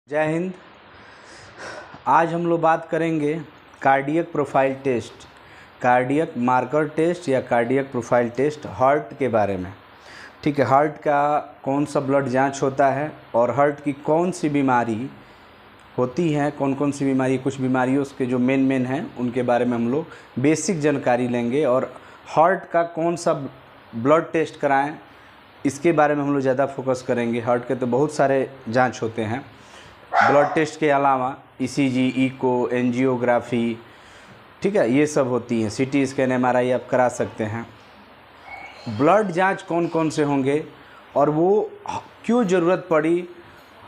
जय हिंद। आज हम लोग बात करेंगे cardiac profile test, cardiac marker test या कार्डियक प्रोफाइल टेस्ट हार्ट के बारे में। ठीक है, हार्ट का कौन सा ब्लड जांच होता है और हार्ट की कौन सी बीमारी होती है, कौन कौन सी बीमारी, कुछ बीमारियों के जो मेन हैं उनके बारे में हम लोग बेसिक जानकारी लेंगे। और हार्ट का कौन सा ब्लड टेस्ट कराएं इसके बारे में हम लोग ज़्यादा फोकस करेंगे। हार्ट के तो बहुत सारे जांच होते हैं ब्लड टेस्ट के अलावा, ईसीजी, इको, एंजियोग्राफी, ठीक है, ये सब होती हैं। सीटी स्कैन, एमआरआई आप करा सकते हैं। ब्लड जांच कौन कौन से होंगे और वो क्यों ज़रूरत पड़ी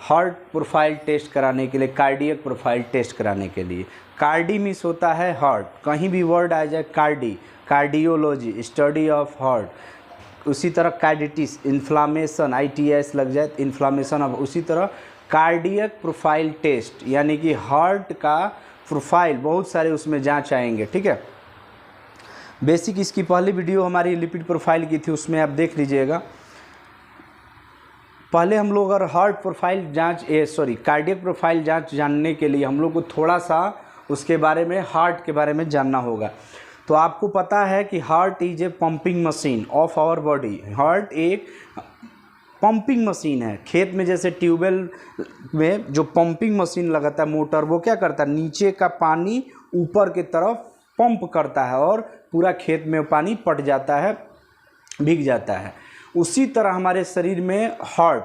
हार्ट प्रोफाइल टेस्ट कराने के लिए, कार्डियक प्रोफाइल टेस्ट कराने के लिए। कार्डी मीन्स होता है हार्ट, कहीं भी वर्ड आ जाए cardi, cardiology, study of heart. उसी तरह कार्डिटिस, इन्फ्लामेशन, ITS लग जाए, इन्फ्लामेशन ऑफ। उसी तरह कार्डियक प्रोफाइल टेस्ट यानी कि हार्ट का प्रोफाइल, बहुत सारे उसमें जांच आएंगे। ठीक है, बेसिक इसकी पहली वीडियो हमारी लिपिड प्रोफाइल की थी, उसमें आप देख लीजिएगा। पहले हम लोग अगर हार्ट प्रोफाइल जांच कार्डियक प्रोफाइल जांच जानने के लिए हम लोग को थोड़ा सा उसके बारे में, हार्ट के बारे में जानना होगा। तो आपको पता है कि heart is a pumping machine of our body. Heart एक पंपिंग मशीन है। खेत में जैसे ट्यूबवेल में जो पंपिंग मशीन लगाता है मोटर, वो क्या करता है, नीचे का पानी ऊपर की तरफ पंप करता है और पूरा खेत में पानी पट जाता है, भीग जाता है। उसी तरह हमारे शरीर में हार्ट,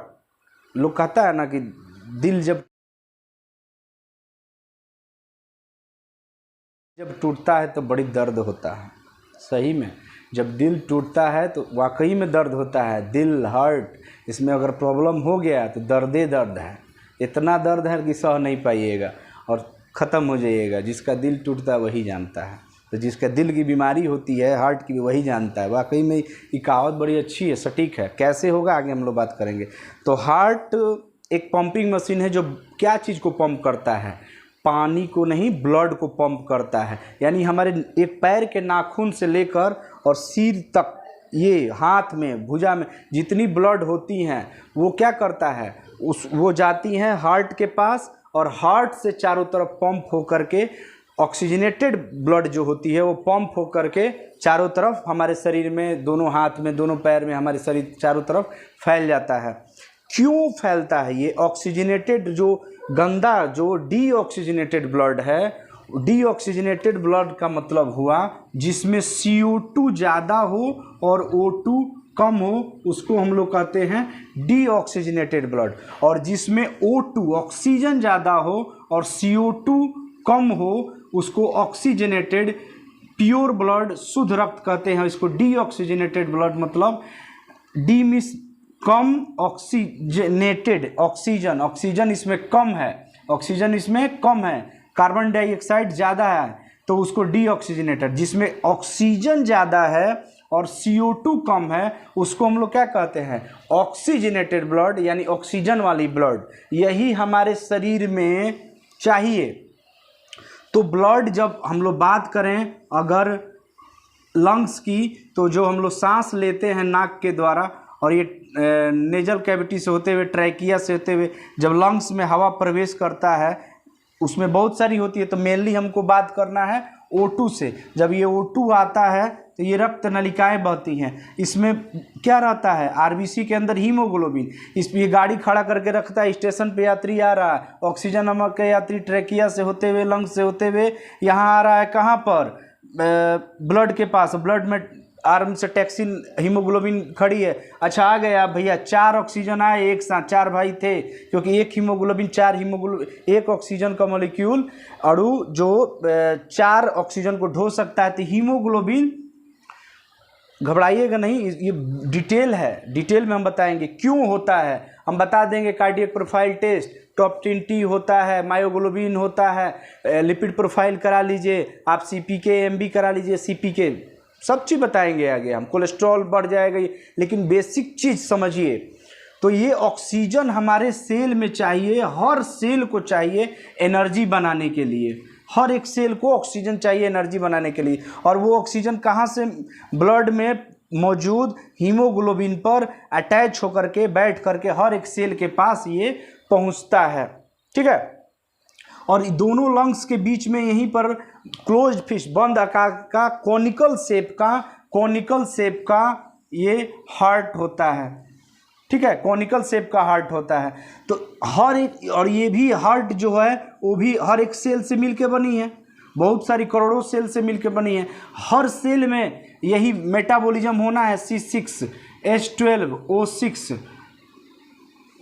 लोग कहता है ना कि दिल जब टूटता है तो बड़ी दर्द होता है। सही में जब दिल टूटता है तो वाकई में दर्द होता है। दिल, हार्ट, इसमें अगर प्रॉब्लम हो गया तो दर्दे दर्द है। इतना दर्द है कि सह नहीं पाइएगा और ख़त्म हो जाइएगा। जिसका दिल टूटता है वही जानता है। तो जिसका दिल की बीमारी होती है, हार्ट की, वही जानता है। वाकई में ये कहावत बड़ी अच्छी है, सटीक है। कैसे होगा आगे हम लोग बात करेंगे। तो हार्ट एक पंपिंग मशीन है जो क्या चीज़ को पंप करता है, पानी को नहीं, ब्लड को पंप करता है। यानी हमारे एक पैर के नाखून से लेकर और सिर तक, ये हाथ में, भुजा में जितनी ब्लड होती हैं वो क्या करता है, वो जाती हैं हार्ट के पास और हार्ट से चारों तरफ पंप होकर के ऑक्सीजनेटेड ब्लड जो होती है वो पंप होकर के चारों तरफ हमारे शरीर में, दोनों हाथ में, दोनों पैर में, हमारे शरीर चारों तरफ फैल जाता है। क्यों फैलता है ये ऑक्सीजनेटेड, जो गंदा, जो डीऑक्सीजनेटेड ब्लड है। डीऑक्सीजनेटेड ब्लड का मतलब हुआ जिसमें CO2 ज़्यादा हो और O2 कम हो, उसको हम लोग कहते हैं डीऑक्सीजनेटेड ब्लड। और जिसमें O2 ऑक्सीजन ज़्यादा हो और CO2 कम हो, उसको ऑक्सीजनेटेड प्योर ब्लड, शुद्ध रक्त कहते हैं। इसको डीऑक्सीजनेटेड ब्लड मतलब डी मीन्स कम, ऑक्सीजनेटेड, ऑक्सीजन, ऑक्सीजन इसमें कम है, ऑक्सीजन इसमें कम है, कार्बन डाइऑक्साइड ज़्यादा है, तो उसको डीऑक्सीजनेटेड। जिसमें ऑक्सीजन ज़्यादा है और CO2 कम है, उसको हम लोग क्या कहते हैं, ऑक्सीजनेटेड ब्लड, यानी ऑक्सीजन वाली ब्लड। यही हमारे शरीर में चाहिए। तो ब्लड, जब हम लोग बात करें अगर लंग्स की, तो जो हम लोग सांस लेते हैं नाक के द्वारा और ये नेजल कैविटी से होते हुए, ट्रैकिया से होते हुए जब लंग्स में हवा प्रवेश करता है, उसमें बहुत सारी होती है। तो मेनली हमको बात करना है O2 से। जब ये O2 आता है तो ये रक्त नलिकाएं बहती हैं। इसमें क्या रहता है, RBC के अंदर हीमोग्लोबिन। इस ये गाड़ी खड़ा करके रखता है, स्टेशन पे यात्री आ रहा है, ऑक्सीजन नमक के यात्री ट्रैकिया से होते हुए, लंग्स से होते हुए यहाँ आ रहा है, कहाँ पर, ब्लड के पास। ब्लड में आर्म से टैक्सिन, हीमोग्लोबिन खड़ी है। अच्छा, आ गया भैया, 4 ऑक्सीजन आए एक साथ, 4 भाई थे, क्योंकि एक हीमोग्लोबिन, 4 हीमोग्लोबिन, एक ऑक्सीजन का मॉलिक्यूल अणु जो 4 ऑक्सीजन को ढो सकता है। तो हीमोग्लोबिन, घबराइएगा नहीं, ये डिटेल है, डिटेल में हम बताएंगे क्यों होता है। हम बता देंगे cardiac profile test, top 10T होता है, मायोग्लोबिन होता है, लिपिड प्रोफाइल करा लीजिए आप, CPK MB करा लीजिए, CPK, सब चीज़ बताएंगे आगे हम। कोलेस्ट्रॉल बढ़ जाएगा, लेकिन बेसिक चीज़ समझिए। तो ये ऑक्सीजन हमारे सेल में चाहिए, हर सेल को चाहिए एनर्जी बनाने के लिए। हर एक सेल को ऑक्सीजन चाहिए एनर्जी बनाने के लिए। और वो ऑक्सीजन कहाँ से, ब्लड में मौजूद हीमोग्लोबिन पर अटैच होकर के, बैठ करके हर एक सेल के पास ये पहुँचता है। ठीक है। और दोनों लंग्स के बीच में यहीं पर क्लोज फिश, बंद आकार का कॉनिकल शेप का ये हार्ट होता है, ठीक है, कॉनिकल शेप का हार्ट होता है। तो हर एक, और ये भी हार्ट जो है वो भी हर एक सेल से मिलके बनी है, बहुत सारी करोड़ों सेल से मिलके बनी है। हर सेल में यही मेटाबॉलिज्म होना है। C6H12O6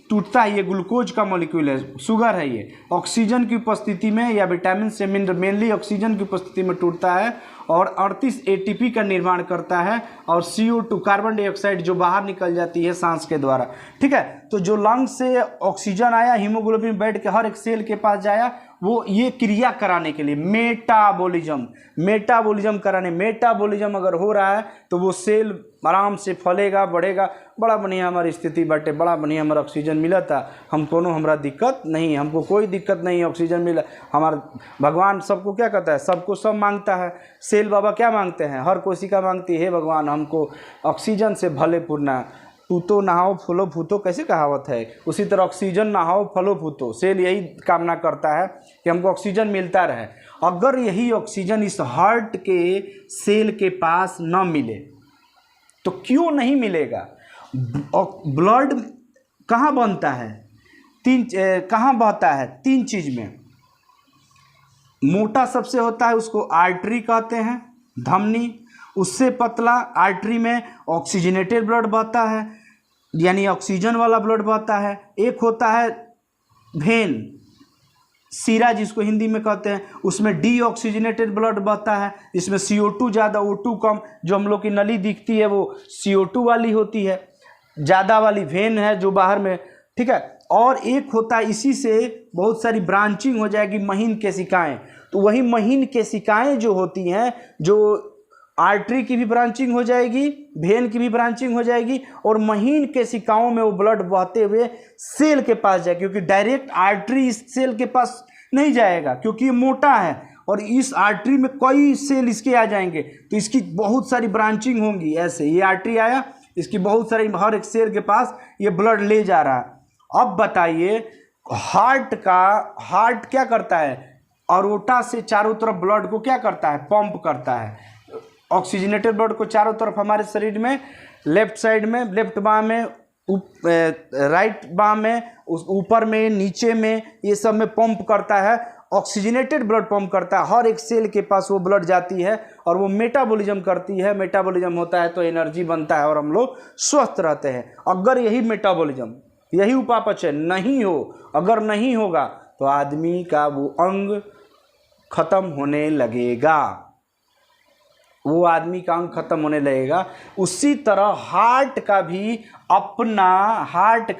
टूटता है, ये ग्लूकोज का मॉलिक्यूल है, शुगर है, ये ऑक्सीजन की उपस्थिति में या विटामिन से मेनली ऑक्सीजन की उपस्थिति में टूटता है और 38 ATP का निर्माण करता है और CO2 कार्बन डाइऑक्साइड जो बाहर निकल जाती है सांस के द्वारा, ठीक है। तो जो लंग्स से ऑक्सीजन आया, हीमोग्लोबिन बैठ के हर एक सेल के पास जाया, वो ये क्रिया कराने के लिए मेटाबॉलिज्म कराने, मेटाबॉलिज्म अगर हो रहा है तो वो सेल आराम से फलेगा, बढ़ेगा, बड़ा बढ़िया हमारी स्थिति बाटे, बड़ा बढ़िया हमारा ऑक्सीजन मिला था, हम कोनो हमरा दिक्कत नहीं, हमको कोई दिक्कत नहीं, ऑक्सीजन मिला। हमारा भगवान सबको क्या कहता है, सबको सब मांगता है। सेल बाबा क्या मांगते हैं, हर कोशिका मांगती है, हे भगवान हमको ऑक्सीजन से भले पूर्णा, तू तो नहाओ फलो फूतो, कैसे कहावत है, उसी तरह ऑक्सीजन नहाओ फलो फूतो, सेल यही कामना करता है कि हमको ऑक्सीजन मिलता रहे। अगर यही ऑक्सीजन इस हार्ट के सेल के पास न मिले तो क्यों नहीं मिलेगा? ब्लड कहाँ बनता है, कहाँ बहता है? तीन चीज में। मोटा सबसे होता है, उसको आर्टरी कहते हैं, धमनी। उससे पतला आर्टरी में ऑक्सीजनेटेड ब्लड बहता है, यानी ऑक्सीजन वाला ब्लड बहता है। एक होता है वेन, सीरा जिसको हिंदी में कहते हैं, उसमें डीऑक्सीजनेटेड ब्लड बहता है, जिसमें CO2 ज़्यादा O2 कम। जो हम लोग की नली दिखती है वो CO2 वाली होती है, ज़्यादा वाली वेन है जो बाहर में, ठीक है। और एक होता है, इसी से बहुत सारी ब्रांचिंग हो जाएगी, महीन केशिकाएं। तो वही महीन केशिकाएं जो होती हैं, जो आर्टरी की भी ब्रांचिंग हो जाएगी, वेन की भी ब्रांचिंग हो जाएगी, और महीन केशिकाओं में वो ब्लड बहते हुए सेल के पास जाएगा, क्योंकि डायरेक्ट आर्टरी इस सेल के पास नहीं जाएगा क्योंकि ये मोटा है, और इस आर्टरी में कई सेल इसके आ जाएंगे, तो इसकी बहुत सारी ब्रांचिंग होंगी। ऐसे ये आर्टरी आया, इसकी बहुत सारी, हर एक सेल के पास ये ब्लड ले जा रहा है। अब बताइए, हार्ट क्या करता है? अरोटा से चारों तरफ ब्लड को क्या करता है? पंप करता है। ऑक्सीजनेटेड ब्लड को चारों तरफ हमारे शरीर में, लेफ्ट साइड में, लेफ्ट बाह में, राइट बाह में, ऊपर में, नीचे में, ये सब में पंप करता है। ऑक्सीजनेटेड ब्लड पंप करता है, हर एक सेल के पास वो ब्लड जाती है और वो मेटाबॉलिज्म करती है। मेटाबॉलिज्म होता है तो एनर्जी बनता है और हम लोग स्वस्थ रहते हैं। अगर यही मेटाबॉलिज्म, यही उपापचय नहीं हो, अगर नहीं होगा तो आदमी का वो अंग खत्म होने लगेगा, वो आदमी का अंग खत्म होने लगेगा। उसी तरह हार्ट का भी अपना, हार्ट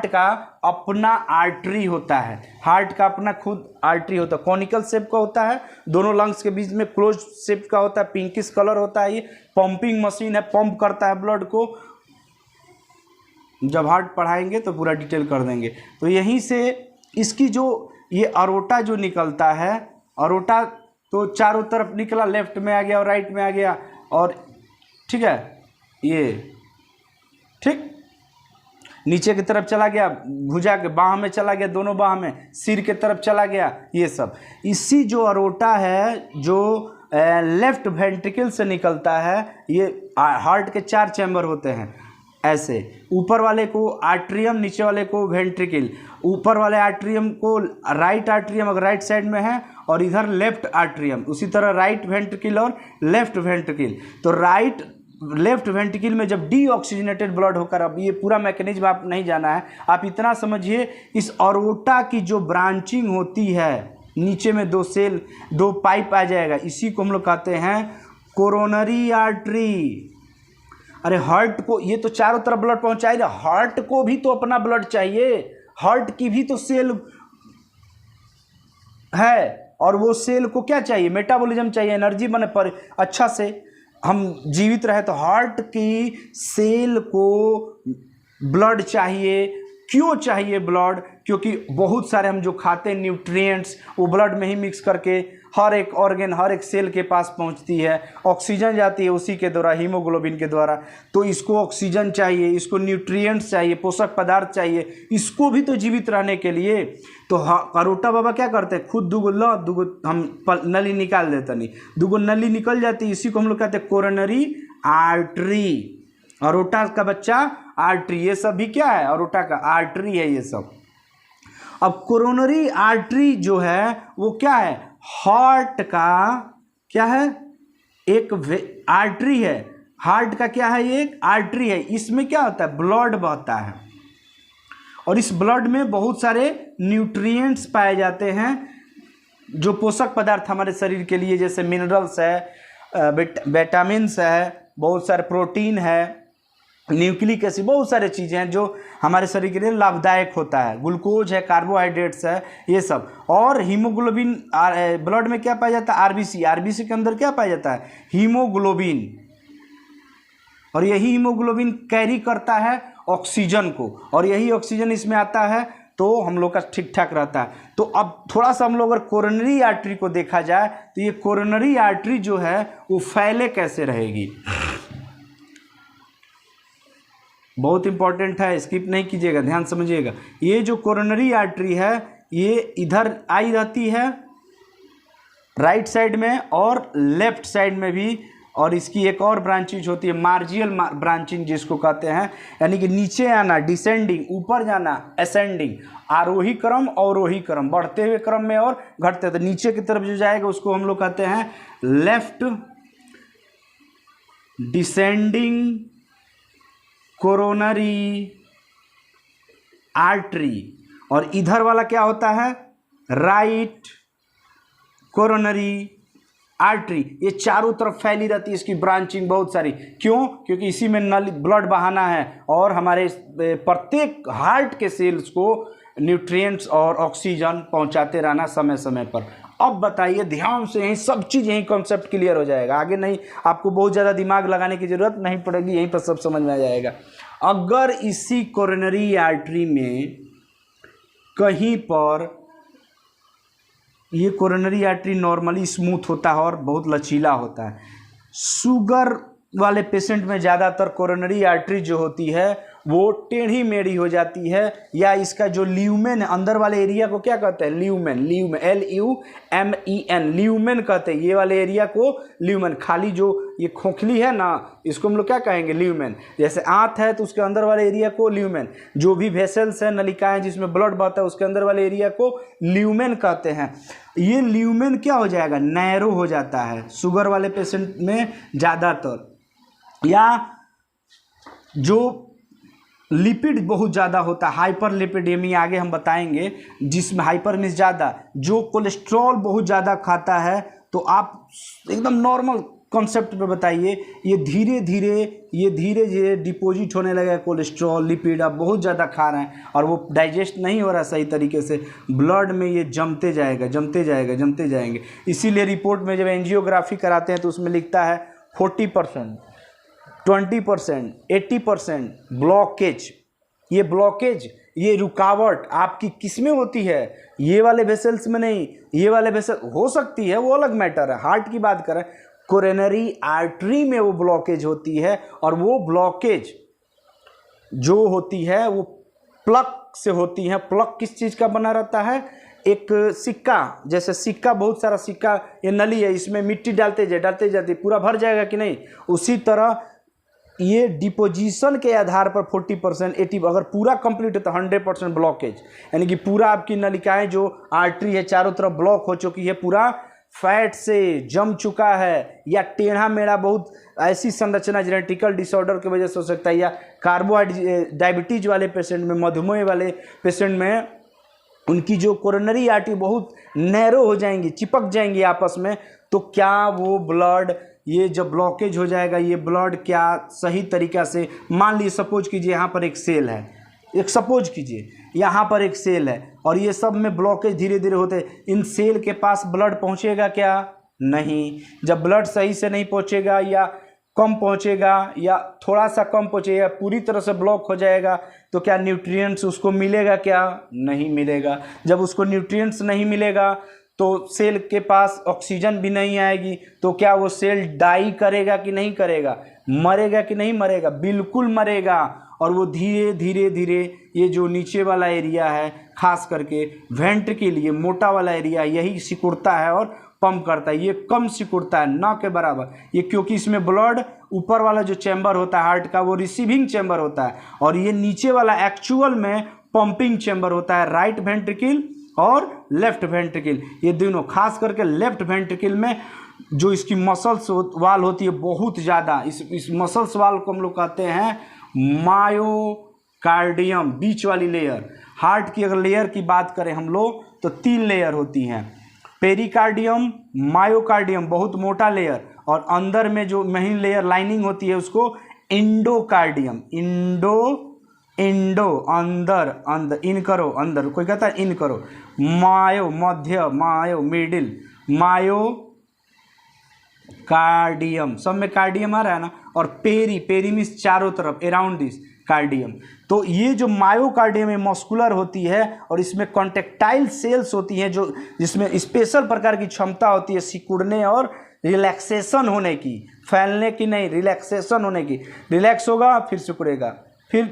का अपना आर्टरी होता है, हार्ट का अपना खुद आर्टरी होता है, कॉनिकल शेप का होता है, दोनों लंग्स के बीच में क्लोज शेप का होता है, पिंकिश कलर होता है। ये पंपिंग मशीन है, पंप करता है ब्लड को। जब हार्ट पढ़ाएंगे तो पूरा डिटेल कर देंगे। तो यहीं से इसकी जो ये अरोटा जो निकलता है, अरोटा तो चारों तरफ निकला, लेफ्ट में आ गया और राइट में आ गया, और ठीक है, ये ठीक नीचे की तरफ चला गया, भुजा के बाह में चला गया, दोनों बाह में, सिर के तरफ चला गया, ये सब। इसी जो अरोटा है, जो लेफ्ट वेंट्रिकल से निकलता है, ये हार्ट के 4 चैम्बर होते हैं ऐसे, ऊपर वाले को आर्ट्रियम, नीचे वाले को वेंट्रिकल। ऊपर वाले आर्ट्रियम को राइट आर्ट्रियम अगर राइट साइड में है, और इधर लेफ्ट आर्ट्रियम, उसी तरह राइट वेंट्रिकल और लेफ्ट वेंट्रिकल। तो लेफ्ट वेंट्रिकल में जब डीऑक्सीजनेटेड ब्लड होकर, अब ये पूरा मैकेनिज्म आप नहीं जाना है, आप इतना समझिए, इस अरोटा की जो ब्रांचिंग होती है, नीचे में 2 सेल, 2 पाइप आ जाएगा, इसी को हम लोग कहते हैं कोरोनरी आर्टरी। अरे हार्ट को ये तो चारों तरफ ब्लड पहुंचाएगा, हार्ट को भी तो अपना ब्लड चाहिए, हार्ट की भी तो सेल है, और वो सेल को क्या चाहिए? मेटाबॉलिज्म चाहिए, एनर्जी बने पर अच्छा से हम जीवित रहे। तो हार्ट की सेल को ब्लड चाहिए। क्यों चाहिए ब्लड? क्योंकि बहुत सारे हम जो खाते हैं न्यूट्रिएंट्स, वो ब्लड में ही मिक्स करके हर एक ऑर्गन, हर एक सेल के पास पहुंचती है। ऑक्सीजन जाती है उसी के द्वारा, हीमोग्लोबिन के द्वारा। तो इसको ऑक्सीजन चाहिए, इसको न्यूट्रिएंट्स चाहिए, पोषक पदार्थ चाहिए, इसको भी तो जीवित रहने के लिए। तो करोटा बाबा क्या करते हैं, खुद दूगो हम नली निकाल देते, नहीं दूगो नली निकल जाती, इसी को हम लोग कहते हैं कोरोनरी आर्टरी। अरोटा का बच्चा आर्टरी, ये सब भी क्या है, अरोटा का आर्टरी है ये सब। अब कोरोनरी आर्टरी जो है वो क्या है, हार्ट का क्या है, एक आर्टरी है। हार्ट का क्या है, ये एक आर्टरी है। इसमें क्या होता है, ब्लड बहता है और इस ब्लड में बहुत सारे न्यूट्रिएंट्स पाए जाते हैं, जो पोषक पदार्थ हमारे शरीर के लिए, जैसे मिनरल्स है, विटामिन्स है, बहुत सारे प्रोटीन है, न्यूक्लिक एसिड, बहुत सारे चीज़ें हैं जो हमारे शरीर के लिए लाभदायक होता है। ग्लूकोज है, कार्बोहाइड्रेट्स है, ये सब। और हीमोग्लोबिन, ब्लड में क्या पाया जाता है, आरबीसी। आरबीसी के अंदर क्या पाया जाता है, हीमोग्लोबिन। और यही हीमोग्लोबिन कैरी करता है ऑक्सीजन को, और यही ऑक्सीजन इसमें आता है तो हम लोग का ठीक ठाक रहता है। तो अब थोड़ा सा हम लोग अगर कोरोनरी आर्टरी को देखा जाए तो ये कोरोनरी आर्टरी जो है वो फैले कैसे रहेगी, बहुत इंपॉर्टेंट है, स्किप नहीं कीजिएगा, ध्यान समझिएगा। ये जो कोरोनरी आर्टरी है ये इधर आई रहती है राइट साइड में और लेफ्ट साइड में भी, और इसकी एक और ब्रांचेज होती है मार्जियल ब्रांचिंग जिसको कहते हैं, यानी कि नीचे आना डिसेंडिंग, ऊपर जाना असेंडिंग, आरोही क्रम अवरोही क्रम, बढ़ते हुए क्रम में और घटते। तो नीचे की तरफ जो जाएगा उसको हम लोग कहते हैं लेफ्ट डिसेंडिंग कोरोनरी आर्टरी, और इधर वाला क्या होता है, राइट कोरोनरी आर्टरी। ये चारों तरफ फैली रहती है इसकी ब्रांचिंग बहुत सारी। क्यों, क्योंकि इसी में नली ब्लड बहाना है और हमारे प्रत्येक हार्ट के सेल्स को न्यूट्रिएंट्स और ऑक्सीजन पहुंचाते रहना समय समय पर। अब बताइए ध्यान से, यही सब चीज़, यही कॉन्सेप्ट क्लियर हो जाएगा, आगे नहीं आपको बहुत ज़्यादा दिमाग लगाने की ज़रूरत नहीं पड़ेगी, यहीं पर सब समझ में आ जाएगा। अगर इसी कोरोनरी आर्टरी में कहीं पर, ये कोरोनरी आर्टरी नॉर्मली स्मूथ होता है और बहुत लचीला होता है, शुगर वाले पेशेंट में ज़्यादातर कोरोनरी आर्टरी जो होती है वो टेढ़ी मेढ़ी हो जाती है, या इसका जो ल्यूमेन है अंदर वाले एरिया को क्या कहते हैं, ल्यूमेन, LUMEN, ल्यूमेन कहते हैं। ये वाले एरिया को ल्यूमेन, खाली जो ये खोखली है ना इसको हम लोग क्या कहेंगे, ल्यूमेन। जैसे आंत है तो उसके अंदर वाले एरिया को ल्यूमेन, जो भी वेसल्स है, नलिकाएं जिसमें ब्लड बहता है उसके अंदर वाले एरिया को ल्यूमेन कहते हैं। ये ल्यूमेन क्या हो जाएगा, नैरो हो जाता है शुगर वाले पेशेंट में ज़्यादातर, या जो लिपिड बहुत ज़्यादा होता है, हाइपर लिपिडेमिया, आगे हम बताएंगे, जिसमें हाइपर मीन्स ज़्यादा, जो कोलेस्ट्रॉल बहुत ज़्यादा खाता है। तो आप एकदम नॉर्मल कॉन्सेप्ट पे बताइए, ये धीरे धीरे डिपॉजिट होने लगा कोलेस्ट्रॉल, लिपिड, आप बहुत ज़्यादा खा रहे हैं और वो डाइजेस्ट नहीं हो रहा सही तरीके से, ब्लड में ये जमते जाएंगे। इसीलिए रिपोर्ट में जब एंजियोग्राफी कराते हैं तो उसमें लिखता है 40%, 20%, 80% ब्लॉकेज। ये ब्लॉकेज, ये रुकावट आपकी किस में होती है, ये वाले वेसल्स में नहीं, ये वाले वेसल हो सकती है, वो अलग मैटर है। हार्ट की बात करें, कोरोनरी आर्टरी में वो ब्लॉकेज होती है, और वो ब्लॉकेज जो होती है वो प्लग से होती है। प्लग किस चीज़ का बना रहता है, एक सिक्का, जैसे सिक्का, बहुत सारा सिक्का, ये नली है, इसमें मिट्टी डालते जाते पूरा भर जाएगा कि नहीं, उसी तरह ये डिपोजिशन के आधार पर 40%, 80%, अगर पूरा कंप्लीट है तो 100% ब्लॉकेज, यानी कि पूरा आपकी नलिकाएं जो आर्टरी है चारों तरफ ब्लॉक हो चुकी है, पूरा फैट से जम चुका है, या टेढ़ा मेढ़ा बहुत ऐसी संरचना जेनेटिकल डिसऑर्डर की वजह से हो सकता है, या कार्बोहाइड्रेट डायबिटीज वाले पेशेंट में, मधुमेह वाले पेशेंट में, उनकी जो कोरोनरी आर्टरी बहुत नैरो हो जाएंगी, चिपक जाएंगी आपस में, तो क्या वो ब्लड, ये जब ब्लॉकेज हो जाएगा, ये ब्लड क्या सही तरीक़ा से, मान लीजिए सपोज कीजिए यहाँ पर एक सेल है, सपोज कीजिए यहाँ पर एक सेल है और ये सब में ब्लॉकेज धीरे धीरे होते, इन सेल के पास ब्लड पहुँचेगा क्या, नहीं। जब ब्लड सही से नहीं पहुँचेगा, या कम पहुँचेगा, या थोड़ा सा कम पहुँचेगा, पूरी तरह से ब्लॉक हो जाएगा, तो क्या न्यूट्रिएंट्स उसको मिलेगा क्या, नहीं मिलेगा। जब उसको न्यूट्रिएंट्स नहीं मिलेगा तो सेल के पास ऑक्सीजन भी नहीं आएगी, तो क्या वो सेल डाई करेगा कि नहीं करेगा, मरेगा कि नहीं मरेगा, बिल्कुल मरेगा। और वो धीरे धीरे धीरे ये जो नीचे वाला एरिया है, खास करके वेंट्रिकल, ये मोटा वाला एरिया, यही सिकुड़ता है और पंप करता है। ये कम सिकुड़ता है, ना के बराबर ये, क्योंकि इसमें ब्लड, ऊपर वाला जो चैम्बर होता है हार्ट का वो रिसीविंग चैम्बर होता है, और ये नीचे वाला एक्चुअल में पंपिंग चैम्बर होता है, राइट वेंट्रिकल और लेफ्ट वेंट्रिकल। ये दोनों, खास करके लेफ्ट वेंट्रिकल में जो इसकी मसल्स वाल होती है बहुत ज़्यादा, इस मसल्स वाल को हम लोग कहते हैं मायोकार्डियम, बीच वाली लेयर। हार्ट की अगर लेयर की बात करें हम लोग तो 3 लेयर होती हैं, पेरिकार्डियम, मायोकार्डियम बहुत मोटा लेयर, और अंदर में जो महीन लेयर लाइनिंग होती है उसको इंडोकार्डियम, इंडो अंदर, इन करो अंदर, कोई कहता है इन करो, मायो मध्य, मायो मिडिल, मायो कार्डियम, सब में कार्डियम आ रहा है ना, और पेरी मीन्स चारों तरफ, अराउंड दिस कार्डियम। तो ये जो मायोकार्डियम है मस्कुलर होती है, और इसमें कॉन्टेक्टाइल सेल्स होती हैं जो, जिसमें स्पेशल प्रकार की क्षमता होती है सिकुड़ने और रिलैक्सेशन होने की, फैलने की नहीं, रिलैक्सेशन होने की। रिलैक्स होगा फिर सिकुड़ेगा, फिर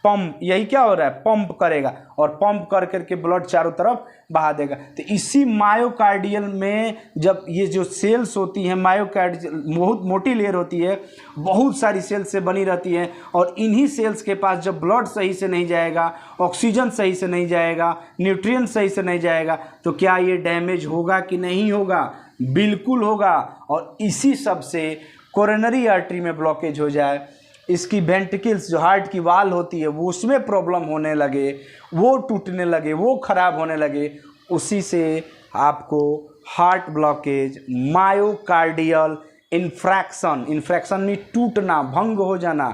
पंप, यही क्या हो रहा है, पंप करेगा, और पंप कर करके ब्लड चारों तरफ बहा देगा। तो इसी मायोकार्डियल में जब ये जो सेल्स होती हैं, मायोकार्डियल बहुत मोटी लेयर होती है, बहुत सारी सेल्स से बनी रहती है, और इन्हीं सेल्स के पास जब ब्लड सही से नहीं जाएगा, ऑक्सीजन सही से नहीं जाएगा, न्यूट्रिएंट सही से नहीं जाएगा, तो क्या ये डैमेज होगा कि नहीं होगा, बिल्कुल होगा। और इसी सब से कोरोनरी आर्टरी में ब्लॉकेज हो जाए, इसकी वेंट्रिकल्स जो हार्ट की वाल होती है वो उसमें प्रॉब्लम होने लगे, वो टूटने लगे, वो खराब होने लगे, उसी से आपको heart blockage, myocardial infarction, infarction में टूटना, भंग हो जाना,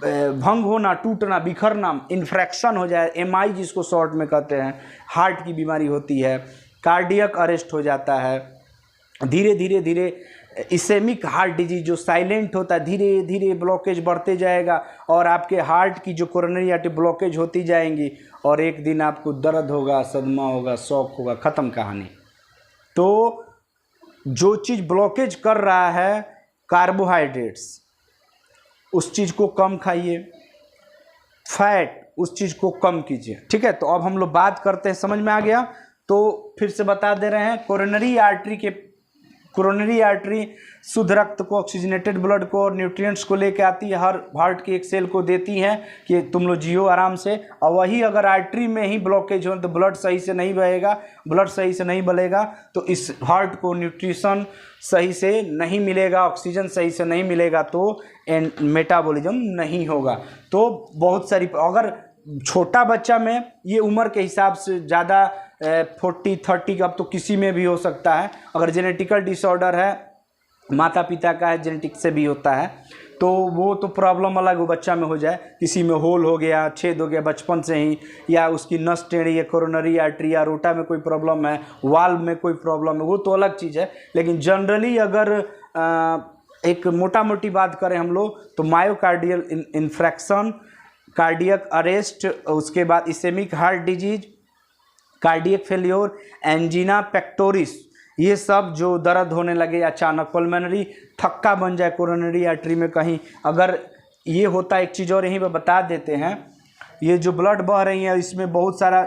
भंग होना, टूटना, बिखरना, इन्फ्रैक्शन हो जाए, एमआई जिसको शॉर्ट में कहते हैं, हार्ट की बीमारी होती है, कार्डियक अरेस्ट हो जाता है, धीरे धीरे धीरे इसेमिक हार्ट डिजीज जो साइलेंट होता है, धीरे धीरे ब्लॉकेज बढ़ते जाएगा, और आपके हार्ट की जो कोरोनरी आर्टरी ब्लॉकेज होती जाएंगी, और एक दिन आपको दर्द होगा, सदमा होगा, शॉक होगा, ख़त्म कहानी। तो जो चीज़ ब्लॉकेज कर रहा है कार्बोहाइड्रेट्स, उस चीज़ को कम खाइए, फैट उस चीज़ को कम कीजिए, ठीक है। तो अब हम लोग बात करते हैं, समझ में आ गया? तो फिर से बता दे रहे हैं, कोरोनरी आर्टरी शुद्ध रक्त को, ऑक्सीजनेटेड ब्लड को और न्यूट्रिएंट्स को लेके आती है, हर हार्ट की एक सेल को देती है कि तुम लोग जियो आराम से। और वही अगर आर्टरी में ही ब्लॉकेज हो तो ब्लड सही से नहीं बहेगा, ब्लड सही से नहीं बहेगा, तो इस हार्ट को न्यूट्रिशन सही से नहीं मिलेगा, ऑक्सीजन सही से नहीं मिलेगा, तो मेटाबॉलिज्म नहीं होगा। तो बहुत सारी, अगर छोटा बच्चा में ये उम्र के हिसाब से ज़्यादा 40-30 का, अब तो किसी में भी हो सकता है, अगर जेनेटिकल डिसऑर्डर है, माता पिता का है, जेनेटिक से भी होता है, तो वो तो प्रॉब्लम अलग हो, बच्चा में हो जाए, किसी में होल हो गया, छेद हो गया बचपन से ही, या उसकी नस टेढ़ी है, कोरोनरी आर्टरी या रोटा में कोई प्रॉब्लम है, वाल्व में कोई प्रॉब्लम है, वो तो अलग चीज़ है। लेकिन जनरली अगर एक मोटा मोटी बात करें हम लोग, तो मायोकार्डियल इन्फ्रैक्शन, कार्डियक अरेस्ट, उसके बाद ischaemic heart disease, cardiac failure, angina pectoris, ये सब जो दर्द होने लगे अचानक, पल्मोनरी थक्का बन जाए कोरोनरी आर्टरी में कहीं, अगर ये होता है। एक चीज़ और यहीं पर बता देते हैं, ये जो ब्लड बह रही है इसमें बहुत सारा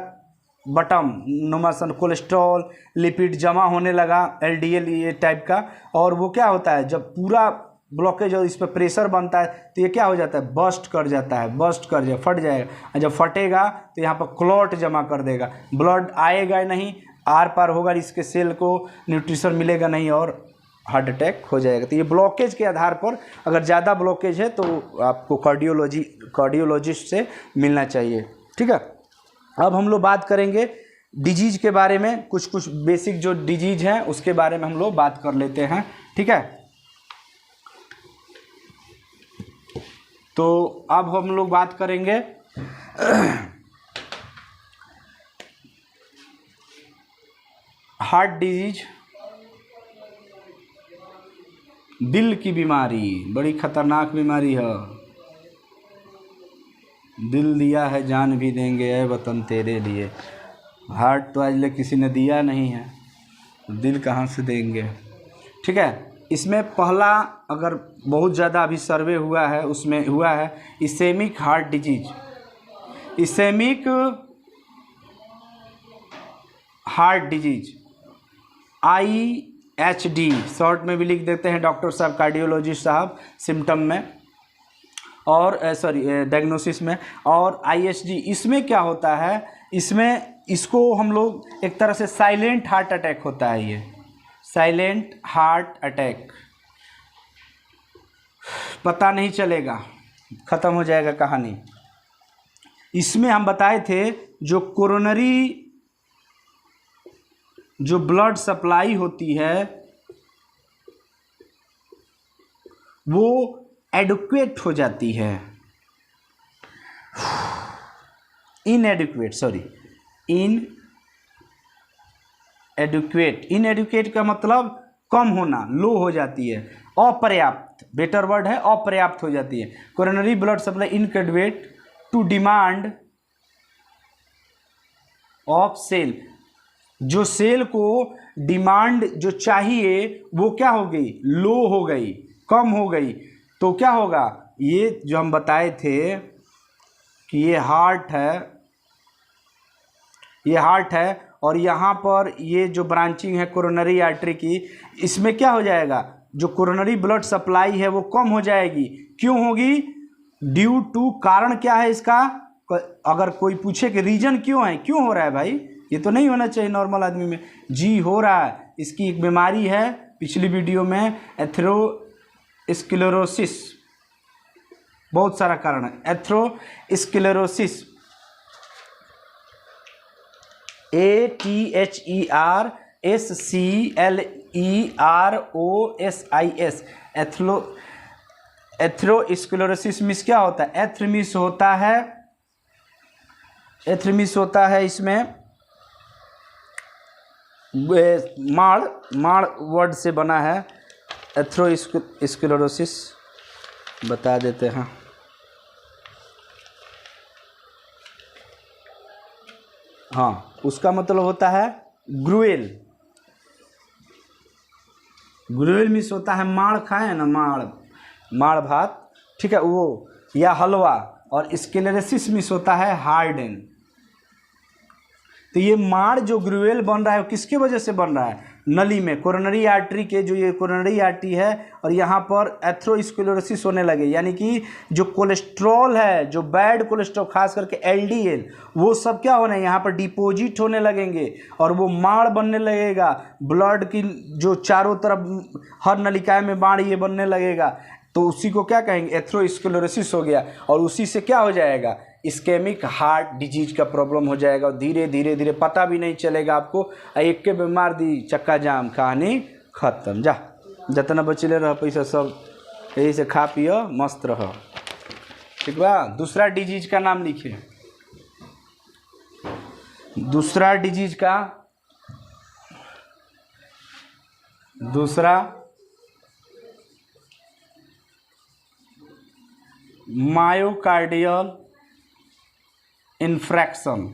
बटम नुमासन कोलेस्ट्रॉल, लिपिड जमा होने लगा, एलडीएल ये टाइप का, और वो क्या होता है, जब पूरा ब्लॉकेज और इस पर प्रेशर बनता है तो ये क्या हो जाता है, बस्ट कर जाता है, बस्ट कर जाए, फट जाएगा, और जब फटेगा तो यहाँ पर क्लॉट जमा कर देगा, ब्लड आएगा नहीं, आर पार होगा, इसके सेल को न्यूट्रिशन मिलेगा नहीं, और हार्ट अटैक हो जाएगा। तो ये ब्लॉकेज के आधार पर, अगर ज़्यादा ब्लॉकेज है तो आपको कार्डियोलॉजिस्ट से मिलना चाहिए, ठीक है। अब हम लोग बात करेंगे डिजीज के बारे में, कुछ बेसिक जो डिजीज हैं उसके बारे में हम लोग बात कर लेते हैं, ठीक है। तो अब हम लोग बात करेंगे हार्ट डिजीज, दिल की बीमारी, बड़ी खतरनाक बीमारी है। दिल दिया है जान भी देंगे ऐ वतन तेरे लिए। हार्ट तो आज तक किसी ने दिया नहीं है, दिल कहाँ से देंगे। ठीक है, इसमें पहला अगर बहुत ज़्यादा अभी सर्वे हुआ है उसमें हुआ है ischaemic heart disease, ischaemic heart disease IHD short में भी लिख देते हैं डॉक्टर साहब, कार्डियोलॉजिस्ट साहब सिम्टम में और डायग्नोसिस में। और IHD इसमें क्या होता है, इसमें इसको हम लोग एक तरह से साइलेंट हार्ट अटैक होता है, ये साइलेंट हार्ट अटैक, पता नहीं चलेगा, ख़त्म हो जाएगा कहानी। इसमें हम बताए थे जो कोरोनरी जो ब्लड सप्लाई होती है वो एडुक्वेट हो जाती है, इनएडुक्वेट का मतलब कम होना, लो हो जाती है, अपर्याप्त, बेटर वर्ड है, अपर्याप्त हो जाती है। Coronary blood supply inadequate to demand of cell, जो सेल को डिमांड जो चाहिए वो क्या हो गई, लो हो गई, कम हो गई, तो क्या होगा, ये जो हम बताए थे कि ये हार्ट है और यहाँ पर ये जो ब्रांचिंग है कोरोनरी आर्टरी की, इसमें क्या हो जाएगा, जो कोरोनरी ब्लड सप्लाई है वो कम हो जाएगी। क्यों होगी, ड्यू टू, कारण क्या है इसका, अगर कोई पूछे कि रीजन क्यों है, क्यों हो रहा है भाई, ये तो नहीं होना चाहिए नॉर्मल आदमी में, जी हो रहा है, इसकी एक बीमारी है, पिछली वीडियो में एथेरोस्क्लेरोसिस, बहुत सारा कारण है, एथेरोस्क्लेरोसिस, ATHERSCLEROSIS, एथेरोस्क्लेरोसिस मिस क्या होता है, एथ्रमिस होता है इसमें माड़ वर्ड से बना है, एथेरोस्क्लेरोसिस बता देते हैं। हाँ, उसका मतलब होता है ग्रुएल मिस होता है, माड़ खाए ना, माड़ भात, ठीक है वो, या हलवा, और स्क्लेरोसिस मिस होता है हार्डन। तो ये माड़ जो ग्रुएल बन रहा है वो किसकी वजह से बन रहा है, नली में, कोरोनरी आर्टरी के, जो ये कोरोनरी आर्टरी है और यहाँ पर एथेरोस्क्लेरोसिस होने लगे, यानी कि जो कोलेस्ट्रॉल है, जो बैड कोलेस्ट्रॉल, खास करके LDL, वो सब क्या होने, यहाँ पर डिपोजिट होने लगेंगे और वो माड़ बनने लगेगा, ब्लड की जो चारों तरफ हर नलिकाएं में माड़ ये बनने लगेगा, तो उसी को क्या कहेंगे, एथेरोस्क्लेरोसिस हो गया। और उसी से क्या हो जाएगा, इस्केमिक हार्ट डिजीज का प्रॉब्लम हो जाएगा, और धीरे धीरे पता भी नहीं चलेगा आपको, एक के बीमार दी चक्का जाम, कहानी खत्म। जा जितना बचले रह पैसा सब यही से खा पियो मस्त रहो, ठीक बा। दूसरा डिजीज का नाम लिखिए, दूसरा डिजीज का, दूसरा मायोकार्डियल इन्फ्रैक्शन,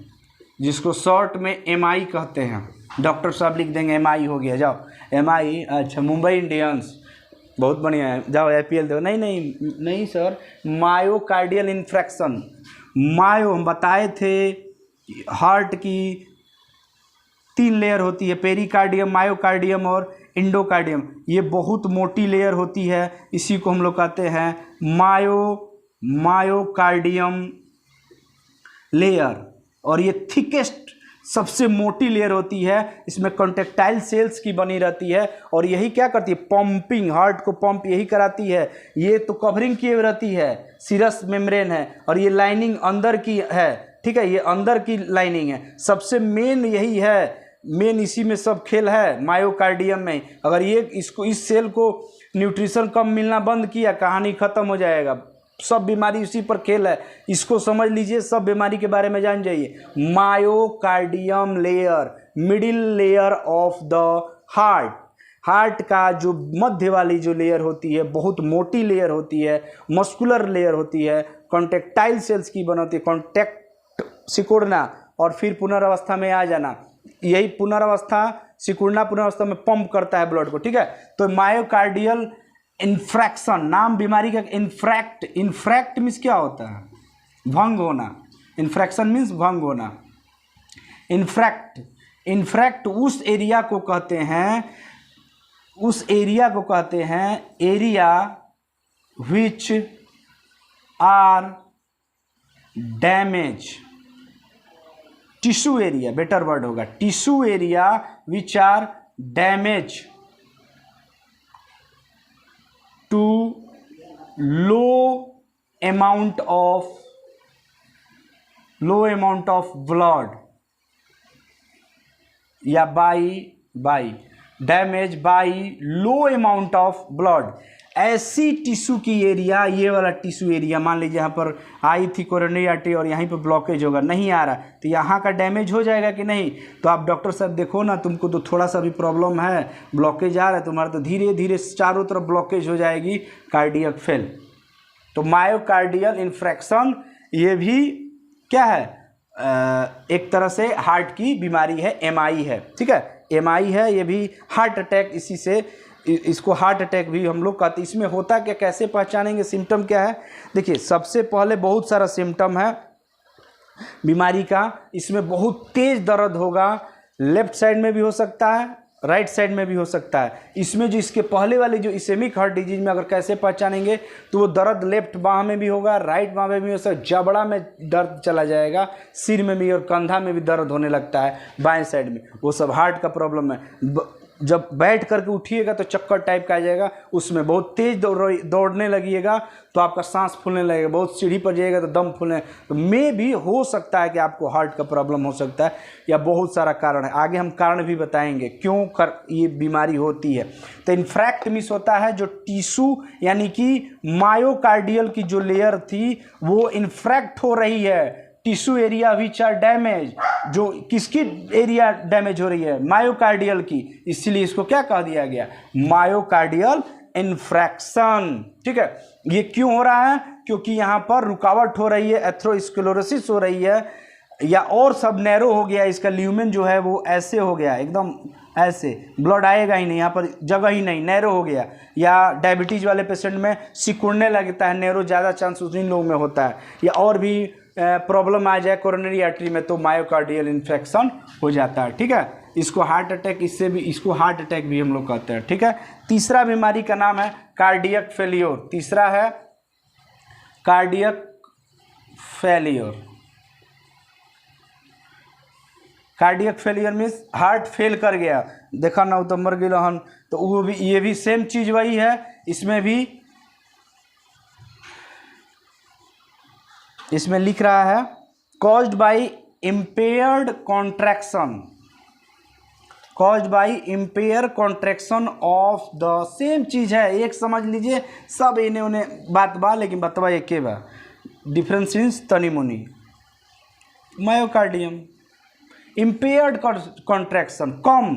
जिसको शॉर्ट में MI कहते हैं। डॉक्टर साहब लिख देंगे MI हो गया, जाओ MI, अच्छा मुंबई इंडियंस, बहुत बढ़िया है, जाओ IPL दो, नहीं सर, मायोकार्डियल इन्फ्रैक्शन, मायो हम बताए थे हार्ट की 3 लेयर होती है, पेरिकार्डियम, मायोकार्डियम और इंडोकार्डियम, ये बहुत मोटी लेयर होती है, इसी को हम लोग कहते हैं मायोकार्डियम लेयर, और ये थिकेस्ट सबसे मोटी लेयर होती है, इसमें कॉन्ट्रैक्टाइल सेल्स की बनी रहती है, और यही क्या करती है, पंपिंग, हार्ट को पंप यही कराती है। ये तो कवरिंग किए रहती है, सीरस मेम्ब्रेन है, और ये लाइनिंग अंदर की है, ठीक है, ये अंदर की लाइनिंग है, सबसे मेन यही है, मेन इसी में सब खेल है, मायोकार्डियम में। अगर ये इसको, इस सेल को न्यूट्रिशन कम मिलना बंद किया, कहानी खत्म हो जाएगा, सब बीमारी उसी पर खेल है, इसको समझ लीजिए, सब बीमारी के बारे में जान जाइए। Myocardium layer, middle layer of the heart का जो मध्य वाली जो लेयर होती है, बहुत मोटी लेयर होती है, मस्कुलर लेयर होती है, कॉन्ट्रैक्टाइल सेल्स की बनी होती है, कॉन्ट्रैक्ट सिकोड़ना और फिर पुनरावस्था में आ जाना। यही पुनरावस्था, सिकुड़ना पुनरावस्था में पंप करता है ब्लड को, ठीक है। तो मायोकार्डियल इन्फ्रैक्शन, नाम बीमारी का इन्फ्रैक्ट, इन्फ्रैक्ट मीन्स क्या होता है? भंग होना। इन्फ्रैक्शन मीन्स भंग होना। इन्फ्रैक्ट, इन्फ्रैक्ट उस एरिया को कहते हैं, उस एरिया को कहते हैं area which are damage, tissue area better word होगा, tissue area which are damage to low amount of blood या by damage by low amount of blood. ऐसी टिश्यू की एरिया, ये वाला टिश्यू एरिया मान लीजिए यहाँ पर आई थी कोरोनरी आर्टरी और यहीं पर ब्लॉकेज होगा, नहीं आ रहा, तो यहाँ का डैमेज हो जाएगा कि नहीं? तो आप डॉक्टर साहब देखो ना, तुमको तो थोड़ा सा भी प्रॉब्लम है, ब्लॉकेज आ रहा है तुम्हारा, तो धीरे धीरे चारों तरफ ब्लॉकेज हो जाएगी, कार्डियक फेल। तो मायोकार्डियल इन्फ्रैक्शन ये भी क्या है? एक तरह से हार्ट की बीमारी है, एमआई है, ठीक है, एमआई है, ये भी हार्ट अटैक, इसी से इसको हार्ट अटैक भी हम लोग कहते हैं। इसमें होता क्या, कैसे पहचानेंगे, सिम्टम क्या है? देखिए सबसे पहले बहुत सारा सिम्टम है बीमारी का। इसमें बहुत तेज दर्द होगा, लेफ्ट साइड में भी हो सकता है, राइट साइड में भी हो सकता है। इसमें जो इसके पहले वाली जो इसेमिक हार्ट डिजीज में अगर कैसे पहचानेंगे, तो वो दर्द लेफ्ट बाह में भी होगा, राइट बाह में भी हो सकता है, जबड़ा में दर्द चला जाएगा, सिर में भी और कंधा में भी दर्द होने लगता है बाएं साइड में, वो सब हार्ट का प्रॉब्लम है। जब बैठ करके उठिएगा तो चक्कर टाइप का आ जाएगा, उसमें बहुत तेज दौड़ने लगिएगा तो आपका सांस फूलने लगेगा, बहुत सीढ़ी पर जाइएगा तो दम फूलने, तो मे भी हो सकता है कि आपको हार्ट का प्रॉब्लम हो सकता है, या बहुत सारा कारण है, आगे हम कारण भी बताएंगे क्यों ये बीमारी होती है। तो इन्फ्रैक्ट मिस होता है जो टिश्यू यानी कि मायोकार्डियल की जो लेयर थी वो इन्फ्रैक्ट हो रही है, tissue area which are damage, जो किसकी एरिया डैमेज हो रही है? मायोकार्डियल की, इसीलिए इसको क्या कह दिया गया? मायोकार्डियल इन्फ्रैक्शन, ठीक है। ये क्यों हो रहा है? क्योंकि यहाँ पर रुकावट हो रही है, एथेरोस्क्लेरोसिस हो रही है, या और सब नैरो हो गया, इसका ल्यूमेन जो है वो ऐसे हो गया, एकदम ऐसे, ब्लड आएगा ही नहीं, यहाँ पर जगह ही नहीं, नैरो हो गया। या डायबिटीज़ वाले पेशेंट में सिकुड़ने लगता है, नैरो ज़्यादा चांस उन लोगों में होता है, या और भी प्रॉब्लम आ जाए कोरोनरी आर्टरी में तो मायोकार्डियल इन्फेक्शन हो जाता है, ठीक है। इसको हार्ट अटैक, इससे भी इसको हार्ट अटैक भी हम लोग कहते हैं, ठीक है। तीसरा बीमारी का नाम है कार्डियक फेलियर, तीसरा है cardiac failure. Cardiac failure means heart fail कर गया, देखा ना तो मर गया हन, तो वो भी, ये भी सेम चीज़ वही है, इसमें भी इसमें लिख रहा है caused by impaired contraction, caused by impair contraction of the, same चीज़ है, एक समझ लीजिए, सब इन्हें उन्हें बात बा, लेकिन बतवा एक के बा, डिफरेंस मीन्स तनी मुनी। मायोकार्डियम इम्पेयर्ड कॉन्ट्रैक्शन, कम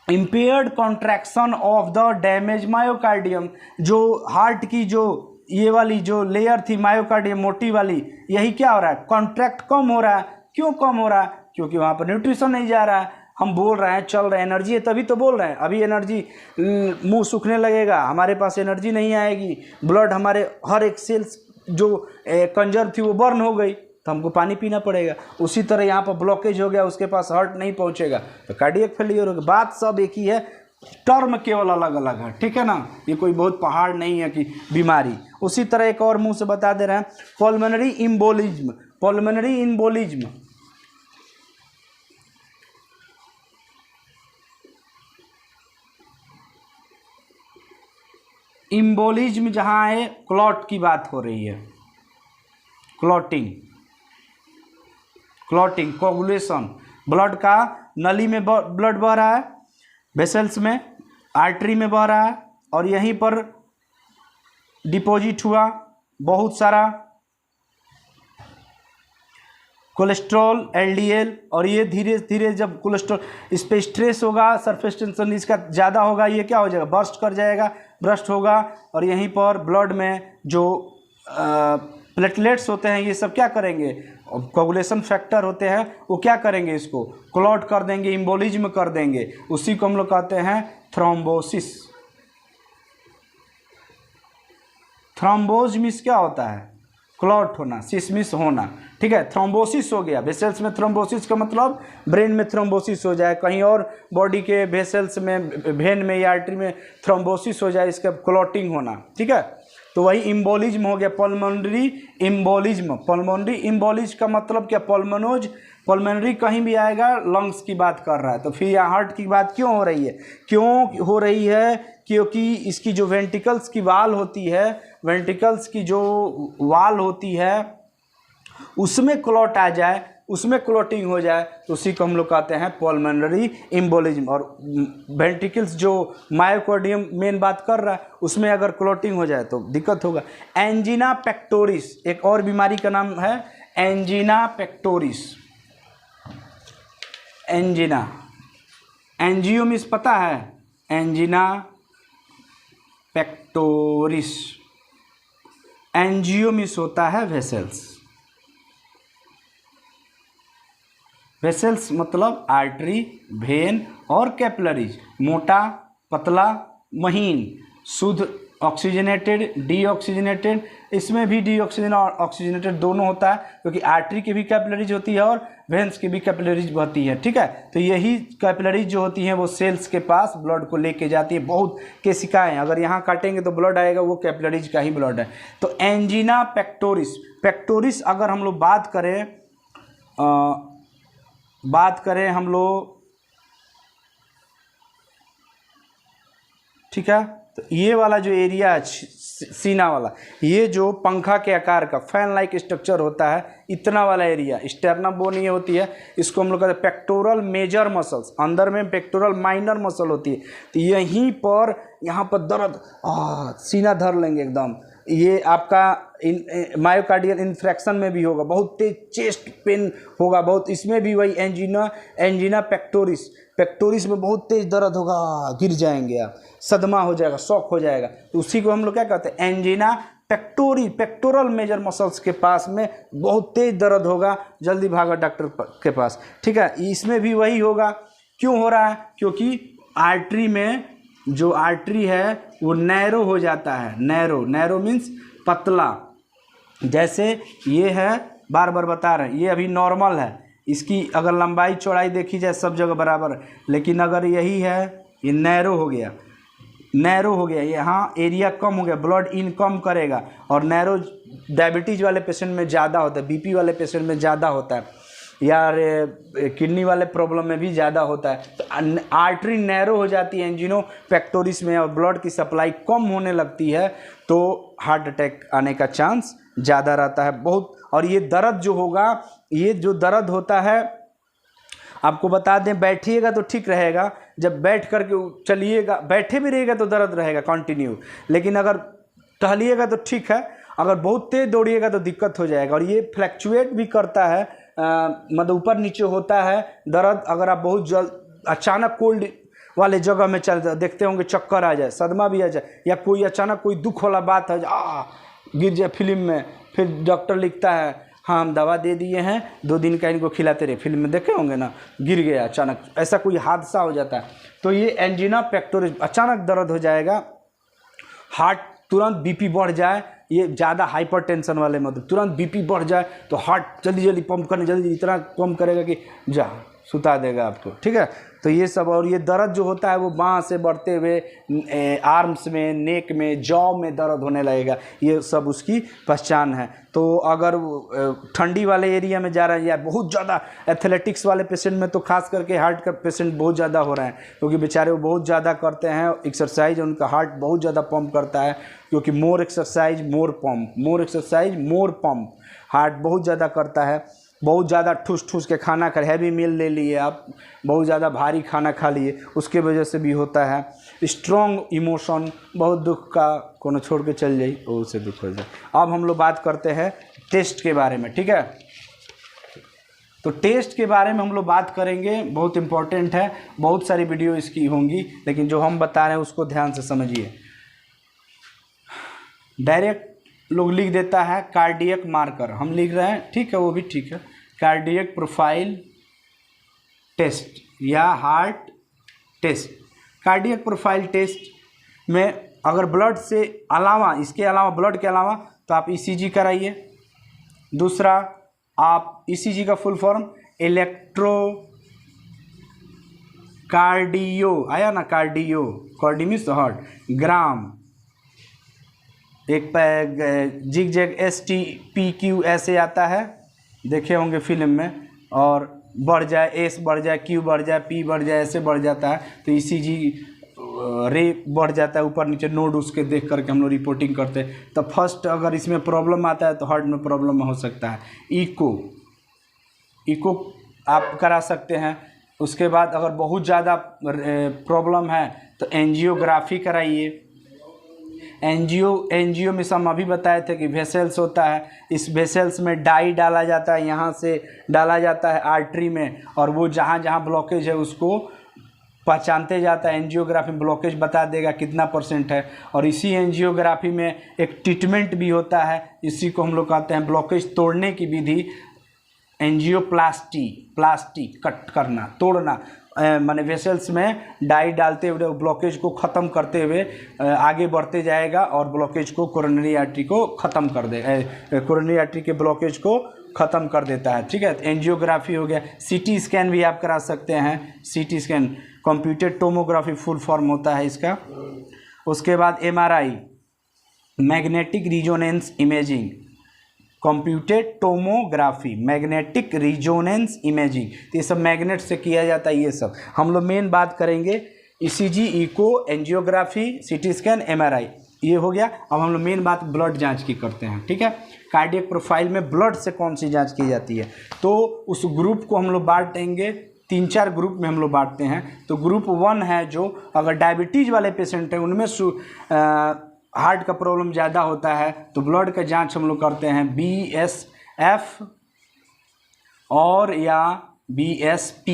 impaired contraction of the damage myocardium, जो हार्ट की जो ये वाली जो लेयर थी मायोकार्डियम मोटी वाली, यही क्या हो रहा है? कॉन्ट्रैक्ट कम हो रहा है। क्यों कम हो रहा है? क्योंकि वहाँ पर न्यूट्रिशन नहीं जा रहा है। हम बोल रहे हैं, चल रहे हैं, एनर्जी है तभी तो बोल रहे हैं। अभी एनर्जी, मुंह सूखने लगेगा, हमारे पास एनर्जी नहीं आएगी, ब्लड हमारे हर एक सेल्स जो कंजर्व थी वो बर्न हो गई, तो हमको पानी पीना पड़ेगा। उसी तरह यहाँ पर ब्लॉकेज हो गया, उसके पास हार्ट नहीं पहुँचेगा तो कार्डियक फेलियर होगा। बात सब एक ही है, टर्म केवल अलग अलग है, ठीक है ना। ये कोई बहुत पहाड़ नहीं है कि बीमारी। उसी तरह एक और मुंह से बता दे रहे हैं, pulmonary embolism. Pulmonary embolism embolism जहाँ है, क्लॉट की बात हो रही है, क्लॉटिंग, कोगुलेशन, ब्लड का नली में ब्लड बह रहा है, वेसल्स में, आर्टरी में बह रहा है, और यहीं पर डिपॉजिट हुआ बहुत सारा कोलेस्ट्रॉल, एलडीएल, और ये धीरे धीरे जब कोलेस्ट्रॉल, इस पर स्ट्रेस होगा, सरफेस टेंशन इसका ज़्यादा होगा, ये क्या हो जाएगा? बर्स्ट कर जाएगा, ब्रस्ट होगा, और यहीं पर ब्लड में जो प्लेटलेट्स होते हैं ये सब क्या करेंगे? कोगुलेशन फैक्टर होते हैं, वो क्या करेंगे, इसको क्लॉट कर देंगे, इम्बोलिज्म कर देंगे। उसी को हम लोग कहते हैं थ्रोम्बोसिस। थ्रोम्बोज मीन्स क्या होता है, क्लॉट होना, सिसमिस होना, ठीक है। थ्रोम्बोसिस हो गया, वेसल्स में थ्रोम्बोसिस का मतलब ब्रेन में थ्रोम्बोसिस हो जाए, कहीं और बॉडी के वेसल्स में, वेन में या आर्टरी में थ्रोम्बोसिस हो जाए, इसका क्लॉटिंग होना, ठीक है। तो वही इम्बोलिज्म हो गया, पल्मोनरी इम्बोलिज्म। पल्मोनरी इम्बोलिज्म का मतलब क्या, पल्मोनोज, पल्मोनरी कहीं भी आएगा लंग्स की बात कर रहा है, तो फिर यहाँ हार्ट की बात क्यों हो रही है, क्यों हो रही है, क्योंकि इसकी जो वेंट्रिकल्स की वाल होती है, वेंट्रिकल्स की जो वाल होती है उसमें क्लॉट आ जाए, उसमें क्लॉटिंग हो जाए, तो उसी को हम लोग कहते हैं पल्मोनरी इम्बोलिज्म। और वेंट्रिकल्स जो मायोकार्डियम मेन बात कर रहा है, उसमें अगर क्लॉटिंग हो जाए तो दिक्कत होगा। एंजिना पेक्टोरिस एक और बीमारी का नाम है, angina pectoris. Angina, angio means पता है, एंजिना पेक्टोरिस। एंजियो मीन्स होता है वेसल्स। वेसल्स मतलब आर्टरी, वेन और कैपिलरीज, मोटा, पतला, महीन, शुद्ध, ऑक्सीजनेटेड, डीऑक्सीजनेटेड। इसमें भी डीऑक्सीजन और ऑक्सीजनेटेड दोनों होता है, क्योंकि आर्टरी की भी कैपिलरीज होती है और वेन्स की भी कैपिलरीज बहती है, ठीक है। तो यही कैपिलरीज जो होती हैं वो सेल्स के पास ब्लड को लेके जाती है। बहुत केसिकाएँ अगर यहाँ काटेंगे तो ब्लड आएगा, वो कैपिलरीज का ही ब्लड है। तो एंजिना पेक्टोरिस, पेक्टोरिस अगर हम लोग बात करें हम लोग, ठीक है। तो ये वाला जो एरिया है सीना वाला, ये जो पंखा के आकार का फैन लाइक स्ट्रक्चर होता है, इतना वाला एरिया स्टर्नम बोन ये होती है, इसको हम लोग कहते हैं पेक्टोरल मेजर मसल्स। अंदर में पेक्टोरल माइनर मसल होती है। तो यहीं पर, यहाँ पर दर्द, सीना धर लेंगे एकदम, ये आपका मायोकार्डियल इन्फ्रैक्शन में भी होगा, बहुत तेज चेस्ट पेन होगा बहुत, इसमें भी वही एंजिना पेक्टोरिस, पेक्टोरिस में बहुत तेज दर्द होगा, गिर जाएंगे आप, सदमा हो जाएगा, शॉक हो जाएगा। तो उसी को हम लोग क्या कहते हैं, एंजिना पेक्टोरी। पेक्टोरल मेजर मसल्स के पास में बहुत तेज दर्द होगा, जल्दी भागा डॉक्टर के पास, ठीक है। इसमें भी वही होगा। क्यों हो रहा है, क्योंकि आर्टरी में जो आर्टरी है वो नैरो हो जाता है। नैरो मीन्स पतला। जैसे ये है, बार बार बता रहे हैं, ये अभी नॉर्मल है, इसकी अगर लंबाई चौड़ाई देखी जाए सब जगह बराबर है, लेकिन अगर यही है, ये नैरो हो गया, यहाँ एरिया कम हो गया, ब्लड इन कम करेगा। और नैरो डायबिटीज़ वाले पेशेंट में ज़्यादा होता है, बीपी वाले पेशेंट में ज़्यादा होता है, या किडनी वाले प्रॉब्लम में भी ज़्यादा होता है। तो आर्टरी नैरो हो जाती है एंजिनो पेक्टोरिस में, और ब्लड की सप्लाई कम होने लगती है, तो हार्ट अटैक आने का चांस ज़्यादा रहता है बहुत। और ये दर्द जो होगा, ये जो दर्द होता है, आपको बता दें, बैठिएगा तो ठीक रहेगा, जब बैठ करके चलिएगा, बैठे भी रहेगा तो दर्द रहेगा कंटिन्यू, लेकिन अगर टहलिएगा तो ठीक है, अगर बहुत तेज दौड़िएगा तो दिक्कत हो जाएगा। और ये फ्लैक्चुएट भी करता है, मतलब ऊपर नीचे होता है दर्द। अगर आप बहुत जल्द अचानक कोल्ड वाले जगह में चल देखते होंगे, चक्कर आ जाए, सदमा भी आ जाए, या कोई अचानक कोई दुख वाला बात है, गिर जाए फिल्म में, फिर डॉक्टर लिखता है हाँ हम दवा दे दिए हैं, 2 दिन का इनको खिलाते रहे, फिल्म में देखे होंगे ना, गिर गया अचानक, ऐसा कोई हादसा हो जाता है, तो ये एंजिना पेक्टोरिस, अचानक दर्द हो जाएगा, हार्ट तुरंत बीपी बढ़ जाए, ये ज़्यादा हाइपरटेंशन वाले मतलब तुरंत बीपी बढ़ जाए तो हार्ट जल्दी जल्दी पंप करने, जल्दी इतना पंप करेगा कि जा सुता देगा आपको, ठीक है। तो ये सब, और ये दर्द जो होता है वो बाँह से बढ़ते हुए आर्म्स में, नेक में, जॉ में दर्द होने लगेगा, ये सब उसकी पहचान है। तो अगर ठंडी वाले एरिया में जा रहा है, या बहुत ज़्यादा एथलेटिक्स वाले पेशेंट में, तो खास करके हार्ट का पेशेंट बहुत ज़्यादा हो रहा है, क्योंकि बेचारे वो बहुत ज़्यादा करते हैं एक्सरसाइज, उनका हार्ट बहुत ज़्यादा पंप करता है, क्योंकि मोर एक्सरसाइज मोर पंप, मोर एक्सरसाइज मोर पंप, हार्ट बहुत ज़्यादा करता है। बहुत ज़्यादा ठूस ठूस के खाना खा, हैवी मील ले लिए आप, बहुत ज़्यादा भारी खाना खा लिए, उसके वजह से भी होता है। स्ट्रॉन्ग इमोशन, बहुत दुख का कोनो छोड़ के चल जाए, वो उससे दुख हो जाए। अब हम लोग बात करते हैं टेस्ट के बारे में, ठीक है। तो टेस्ट के बारे में हम लोग बात करेंगे, बहुत इम्पोर्टेंट है, बहुत सारी वीडियो इसकी होंगी, लेकिन जो हम बता रहे हैं उसको ध्यान से समझिए। डायरेक्ट लोग लिख देता है कार्डियक मार्कर, हम लिख रहे हैं, ठीक है, वो भी ठीक है, कार्डियक प्रोफाइल टेस्ट या heart test. Cardiac profile test में अगर ब्लड से अलावा, इसके अलावा, ब्लड के अलावा, तो आप ईसीजी कराइए। दूसरा, आप ईसीजी का फुल फॉर्म इलेक्ट्रो कार्डियो, आया ना, कार्डियो, कार्डियो मीन्स हार्ट, ग्राम, एक जिग जैग STPQ ऐसे आता है, देखे होंगे फिल्म में, और बढ़ जाए, एस बढ़ जाए, क्यू बढ़ जाए, पी बढ़ जाए, ऐसे बढ़ जाता है, तो ईसीजी रे बढ़ जाता है ऊपर नीचे, नोड उसके देख करके हम लोग रिपोर्टिंग करते हैं। तो फर्स्ट अगर इसमें प्रॉब्लम आता है तो हार्ट में प्रॉब्लम हो सकता है। इको आप करा सकते हैं। उसके बाद अगर बहुत ज़्यादा प्रॉब्लम है तो एंजियोग्राफी कराइए। एंजियो में हम अभी बताए थे कि वेसल्स होता है, इस वेसल्स में डाई डाला जाता है, यहाँ से डाला जाता है आर्टरी में, और वो जहाँ जहाँ ब्लॉकेज है उसको पहचानते जाता है। एंजियोग्राफी में ब्लॉकेज बता देगा कितना % है, और इसी एंजियोग्राफी में एक ट्रीटमेंट भी होता है, इसी को हम लोग कहते हैं ब्लॉकेज तोड़ने की विधि, एंजियोप्लास्टी, प्लास्टिक कट करना, तोड़ना, माने वेसल्स में डाई डालते हुए ब्लॉकेज को ख़त्म करते हुए आगे बढ़ते जाएगा, और ब्लॉकेज को कोरोनरी आर्टरी को ख़त्म कर दे, कोरोनरी आर्टरी के ब्लॉकेज को ख़त्म कर देता है, ठीक है। एंजियोग्राफी हो गया। सीटी स्कैन भी आप करा सकते हैं। CT scan computed tomography full form होता है इसका। उसके बाद MRI, magnetic resonance imaging, computed tomography, magnetic resonance imaging, तो ये सब मैग्नेट से किया जाता है। ये सब हम लोग मेन बात करेंगे, ECG, echo, angiography, CT scan, MRI, ये हो गया। अब हम लोग मेन बात ब्लड जांच की करते हैं, ठीक है। कार्डियक प्रोफाइल में ब्लड से कौन सी जांच की जाती है, तो उस ग्रुप को हम लोग बांटेंगे, 3-4 ग्रुप में हम लोग बांटते हैं। तो ग्रुप 1 है, जो अगर डायबिटीज़ वाले पेशेंट हैं, उनमें हार्ट का प्रॉब्लम ज़्यादा होता है, तो ब्लड का जांच हम लोग करते हैं BSF और या BSP,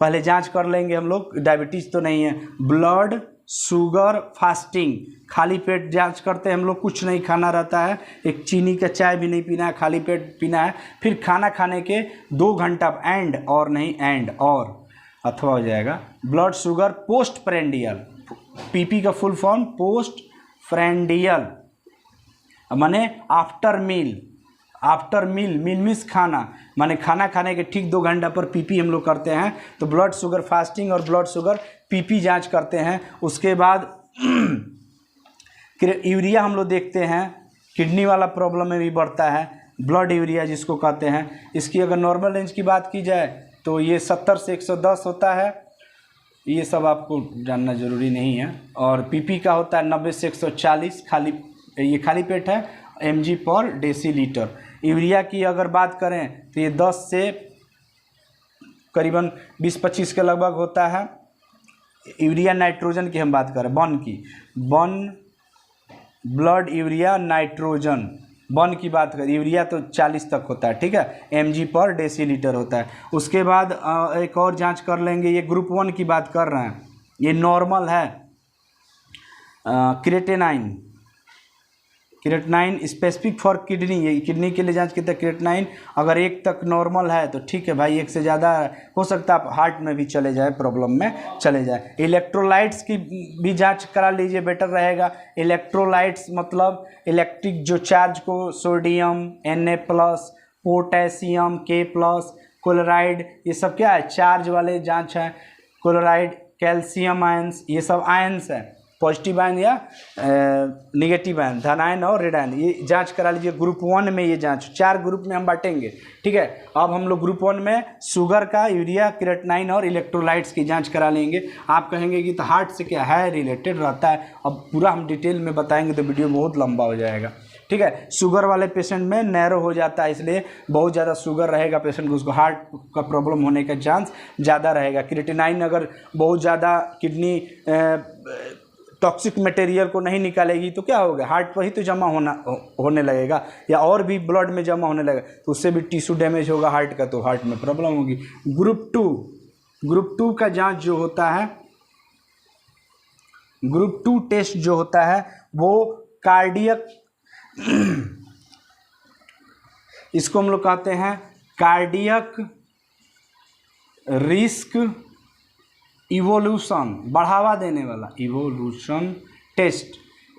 पहले जांच कर लेंगे हम लोग, डायबिटीज़ तो नहीं है। ब्लड शुगर फास्टिंग, खाली पेट जांच करते हैं हम लोग, कुछ नहीं खाना रहता है, एक चीनी का चाय भी नहीं पीना है, खाली पेट पीना है। फिर खाना खाने के 2 घंटा, एंड और नहीं, एंड और अथवा हो जाएगा। Blood sugar post prandial, PP का फुल फॉर्म पोस्ट फ्रेंडियल, माने after meal, after meal, meal means खाना, माने खाना खाने के ठीक 2 घंटा पर PP हम लोग करते हैं। तो ब्लड शुगर फास्टिंग और ब्लड शुगर PP जांच करते हैं। उसके बाद यूरिया हम लोग देखते हैं, किडनी वाला प्रॉब्लम में भी बढ़ता है, ब्लड यूरिया जिसको कहते हैं। इसकी अगर नॉर्मल रेंज की बात की जाए तो ये 70 से 110 होता है, ये सब आपको जानना ज़रूरी नहीं है। और PP का होता है 90 से 140, ये खाली पेट है, mg/dL। यूरिया की अगर बात करें तो ये 10 से करीबन 20-25 के लगभग होता है। यूरिया नाइट्रोजन की हम बात करें, बन ब्लड यूरिया नाइट्रोजन, बन की बात करें, यूरिया तो 40 तक होता है, ठीक है, mg/dL होता है। उसके बाद एक और जांच कर लेंगे, ये ग्रुप 1 की बात कर रहे हैं, ये नॉर्मल है। क्रिएटिनाइन स्पेसिफिक फॉर किडनी, ये किडनी के लिए जांच करते हैं। क्रिएटिनाइन अगर 1 तक नॉर्मल है तो ठीक है भाई, 1 से ज़्यादा हो सकता है आप हार्ट में भी चले जाए, प्रॉब्लम में चले जाए। इलेक्ट्रोलाइट्स की भी जांच करा लीजिए, बेटर रहेगा। इलेक्ट्रोलाइट्स मतलब इलेक्ट्रिक जो चार्ज को, sodium Na+, potassium K+, chloride, ये सब क्या है, चार्ज वाले जांच है। क्लोराइड, कैल्शियम आयंस, ये सब आयंस है, पॉजिटिव आयन या निगेटिव आयन, धन आयन और ऋण आयन, ये जांच करा लीजिए। ग्रुप 1 में ये जांच 4 ग्रुप में हम बांटेंगे, ठीक है। अब हम लोग ग्रुप 1 में शुगर का, यूरिया, क्रिएटिनाइन और इलेक्ट्रोलाइट्स की जांच करा लेंगे। आप कहेंगे कि तो हार्ट से क्या है, रिलेटेड रहता है, अब पूरा हम डिटेल में बताएंगे तो वीडियो बहुत लंबा हो जाएगा, ठीक है। शुगर वाले पेशेंट में नैरो हो जाता है, इसलिए बहुत ज़्यादा शुगर रहेगा पेशेंट को, उसको हार्ट का प्रॉब्लम होने का चांस ज़्यादा रहेगा। क्रिएटिनाइन अगर बहुत ज़्यादा किडनी टॉक्सिक मटेरियल को नहीं निकालेगी तो क्या होगा, हार्ट पर ही तो जमा होने लगेगा, या और भी ब्लड में जमा होने लगेगा, तो उससे भी टिश्यू डैमेज होगा हार्ट का, तो हार्ट में प्रॉब्लम होगी। ग्रुप 2 का जांच जो होता है, ग्रुप 2 टेस्ट जो होता है वो कार्डियक इसको हम लोग कहते हैं कार्डियक रिस्क इवोल्यूशन, बढ़ावा देने वाला इवोल्यूशन टेस्ट।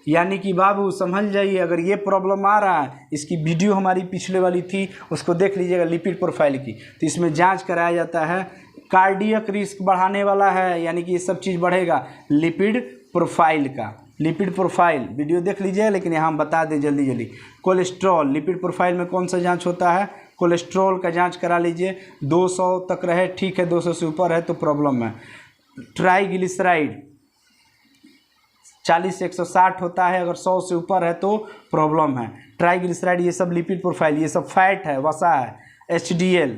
यानी कि बाबू समझ जाइए, अगर ये प्रॉब्लम आ रहा है, इसकी वीडियो हमारी पिछले वाली थी, उसको देख लीजिएगा लिपिड प्रोफाइल की, तो इसमें जांच कराया जाता है। कार्डियक रिस्क बढ़ाने वाला है, यानी कि ये सब चीज़ बढ़ेगा लिपिड प्रोफाइल का। लिपिड प्रोफाइल वीडियो देख लीजिए, लेकिन यहाँ हम बता दें जल्दी जल्दी। कोलेस्ट्रॉल, लिपिड प्रोफाइल में कौन सा जांच होता है? कोलेस्ट्रॉल का जांच करा लीजिए, 200 तक रहे ठीक है, 200 से ऊपर है तो प्रॉब्लम है। ट्राइग्लिसराइड 40 से 160 होता है, अगर 100 से ऊपर है तो प्रॉब्लम है। ट्राइग्लिसराइड ये सब लिपिड प्रोफाइल, ये सब फैट है, वसा है। HDL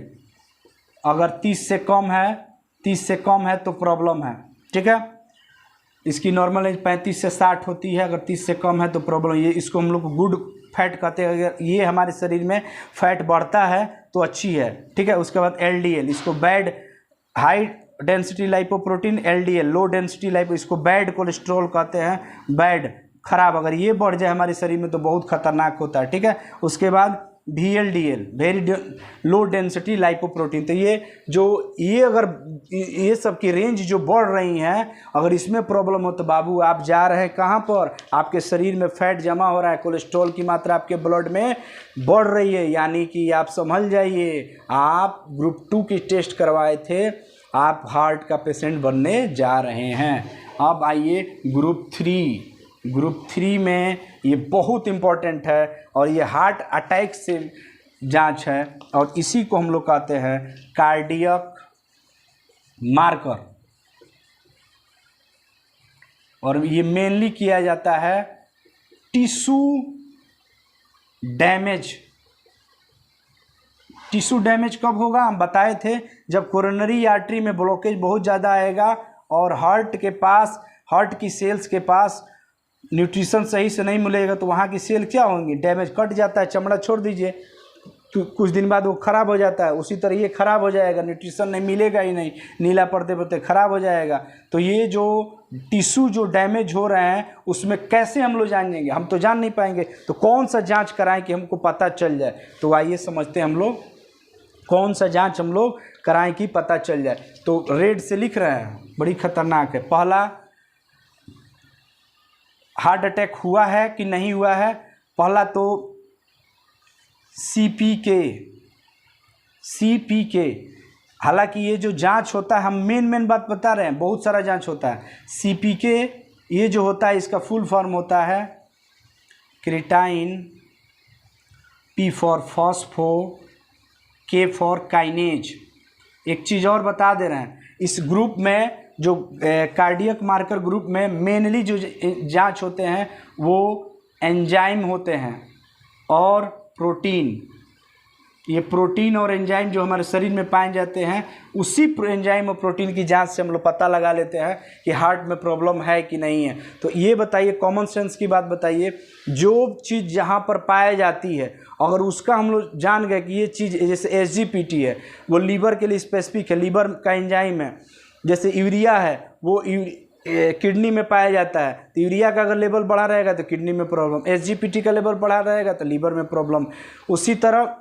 अगर 30 से कम है, 30 से कम है तो प्रॉब्लम है, ठीक है। इसकी नॉर्मल एज 35 से 60 होती है, अगर 30 से कम है तो प्रॉब्लम। ये इसको हम लोग गुड फैट कहते हैं। अगर ये हमारे शरीर में फैट बढ़ता है तो अच्छी है, ठीक है। उसके बाद LDL, इसको bad high density lipoprotein, LDL low density lipo, इसको बैड कोलेस्ट्रॉल कहते हैं, बैड खराब। अगर ये बढ़ जाए हमारे शरीर में तो बहुत खतरनाक होता है, ठीक है। उसके बाद VLDL very low density lipoprotein. तो ये अगर ये सब की रेंज जो बढ़ रही हैं, अगर इसमें प्रॉब्लम हो तो बाबू आप जा रहे हैं कहाँ पर? आपके शरीर में फैट जमा हो रहा है, कोलेस्ट्रॉल की मात्रा आपके ब्लड में बढ़ रही है। यानी कि आप समझ जाइए, आप ग्रुप 2 की टेस्ट करवाए थे, आप हार्ट का पेशेंट बनने जा रहे हैं। अब आइए ग्रुप 3। ग्रुप 3 में ये बहुत इम्पोर्टेंट है और ये हार्ट अटैक से जांच है, और इसी को हम लोग कहते हैं कार्डियक मार्कर। और ये मेनली किया जाता है टिश्यू डैमेज। टिश्यू डैमेज कब होगा? हम बताए थे, जब कोरोनरी आर्टरी में ब्लॉकेज बहुत ज़्यादा आएगा और हार्ट के पास, हार्ट की सेल्स के पास न्यूट्रिशन सही से नहीं मिलेगा तो वहाँ की सेल क्या होंगी? डैमेज, कट जाता है, चमड़ा छोड़ दीजिए, तो कुछ दिन बाद वो ख़राब हो जाता है। उसी तरह ये ख़राब हो जाएगा, न्यूट्रिशन नहीं मिलेगा ही नहीं, नीला पड़ते पड़ते ख़राब हो जाएगा। तो ये जो टिश्यू जो डैमेज हो रहे हैं उसमें कैसे हम लोग जानेंगे? हम तो जान नहीं पाएंगे। तो कौन सा जांच कराएं कि हमको पता चल जाए? तो आइए समझते हैं हम लोग कौन सा जांच हम लोग कराएं कि पता चल जाए। तो रेड से लिख रहे हैं, बड़ी खतरनाक है। पहला, हार्ट अटैक हुआ है कि नहीं हुआ है? पहला तो CPK। हालांकि ये जो जांच होता है, हम मेन बात बता रहे हैं, बहुत सारा जांच होता है। CPK ये जो होता है, इसका फुल फॉर्म होता है क्रिएटाइन, P for phospho, K for kinase. एक चीज़ और बता दे रहे हैं, इस ग्रुप में जो कार्डियक मार्कर ग्रुप में मेनली जो जांच होते हैं वो एंजाइम होते हैं और प्रोटीन। ये प्रोटीन और एंजाइम जो हमारे शरीर में पाए जाते हैं, उसी एंजाइम और प्रोटीन की जांच से हम लोग पता लगा लेते हैं कि हार्ट में प्रॉब्लम है कि नहीं है। तो ये बताइए, कॉमन सेंस की बात बताइए, जो चीज़ जहाँ पर पाई जाती है अगर उसका हम लोग जान गए कि ये चीज़, जैसे SGPT है वो लीवर के लिए स्पेसिफिक है, लीवर का एंजाइम है। जैसे यूरिया है वो किडनी में पाया जाता है, तो यूरिया का अगर लेवल बढ़ा रहेगा तो किडनी में प्रॉब्लम, SGPT का लेवल बढ़ा रहेगा तो लीवर में प्रॉब्लम। उसी तरह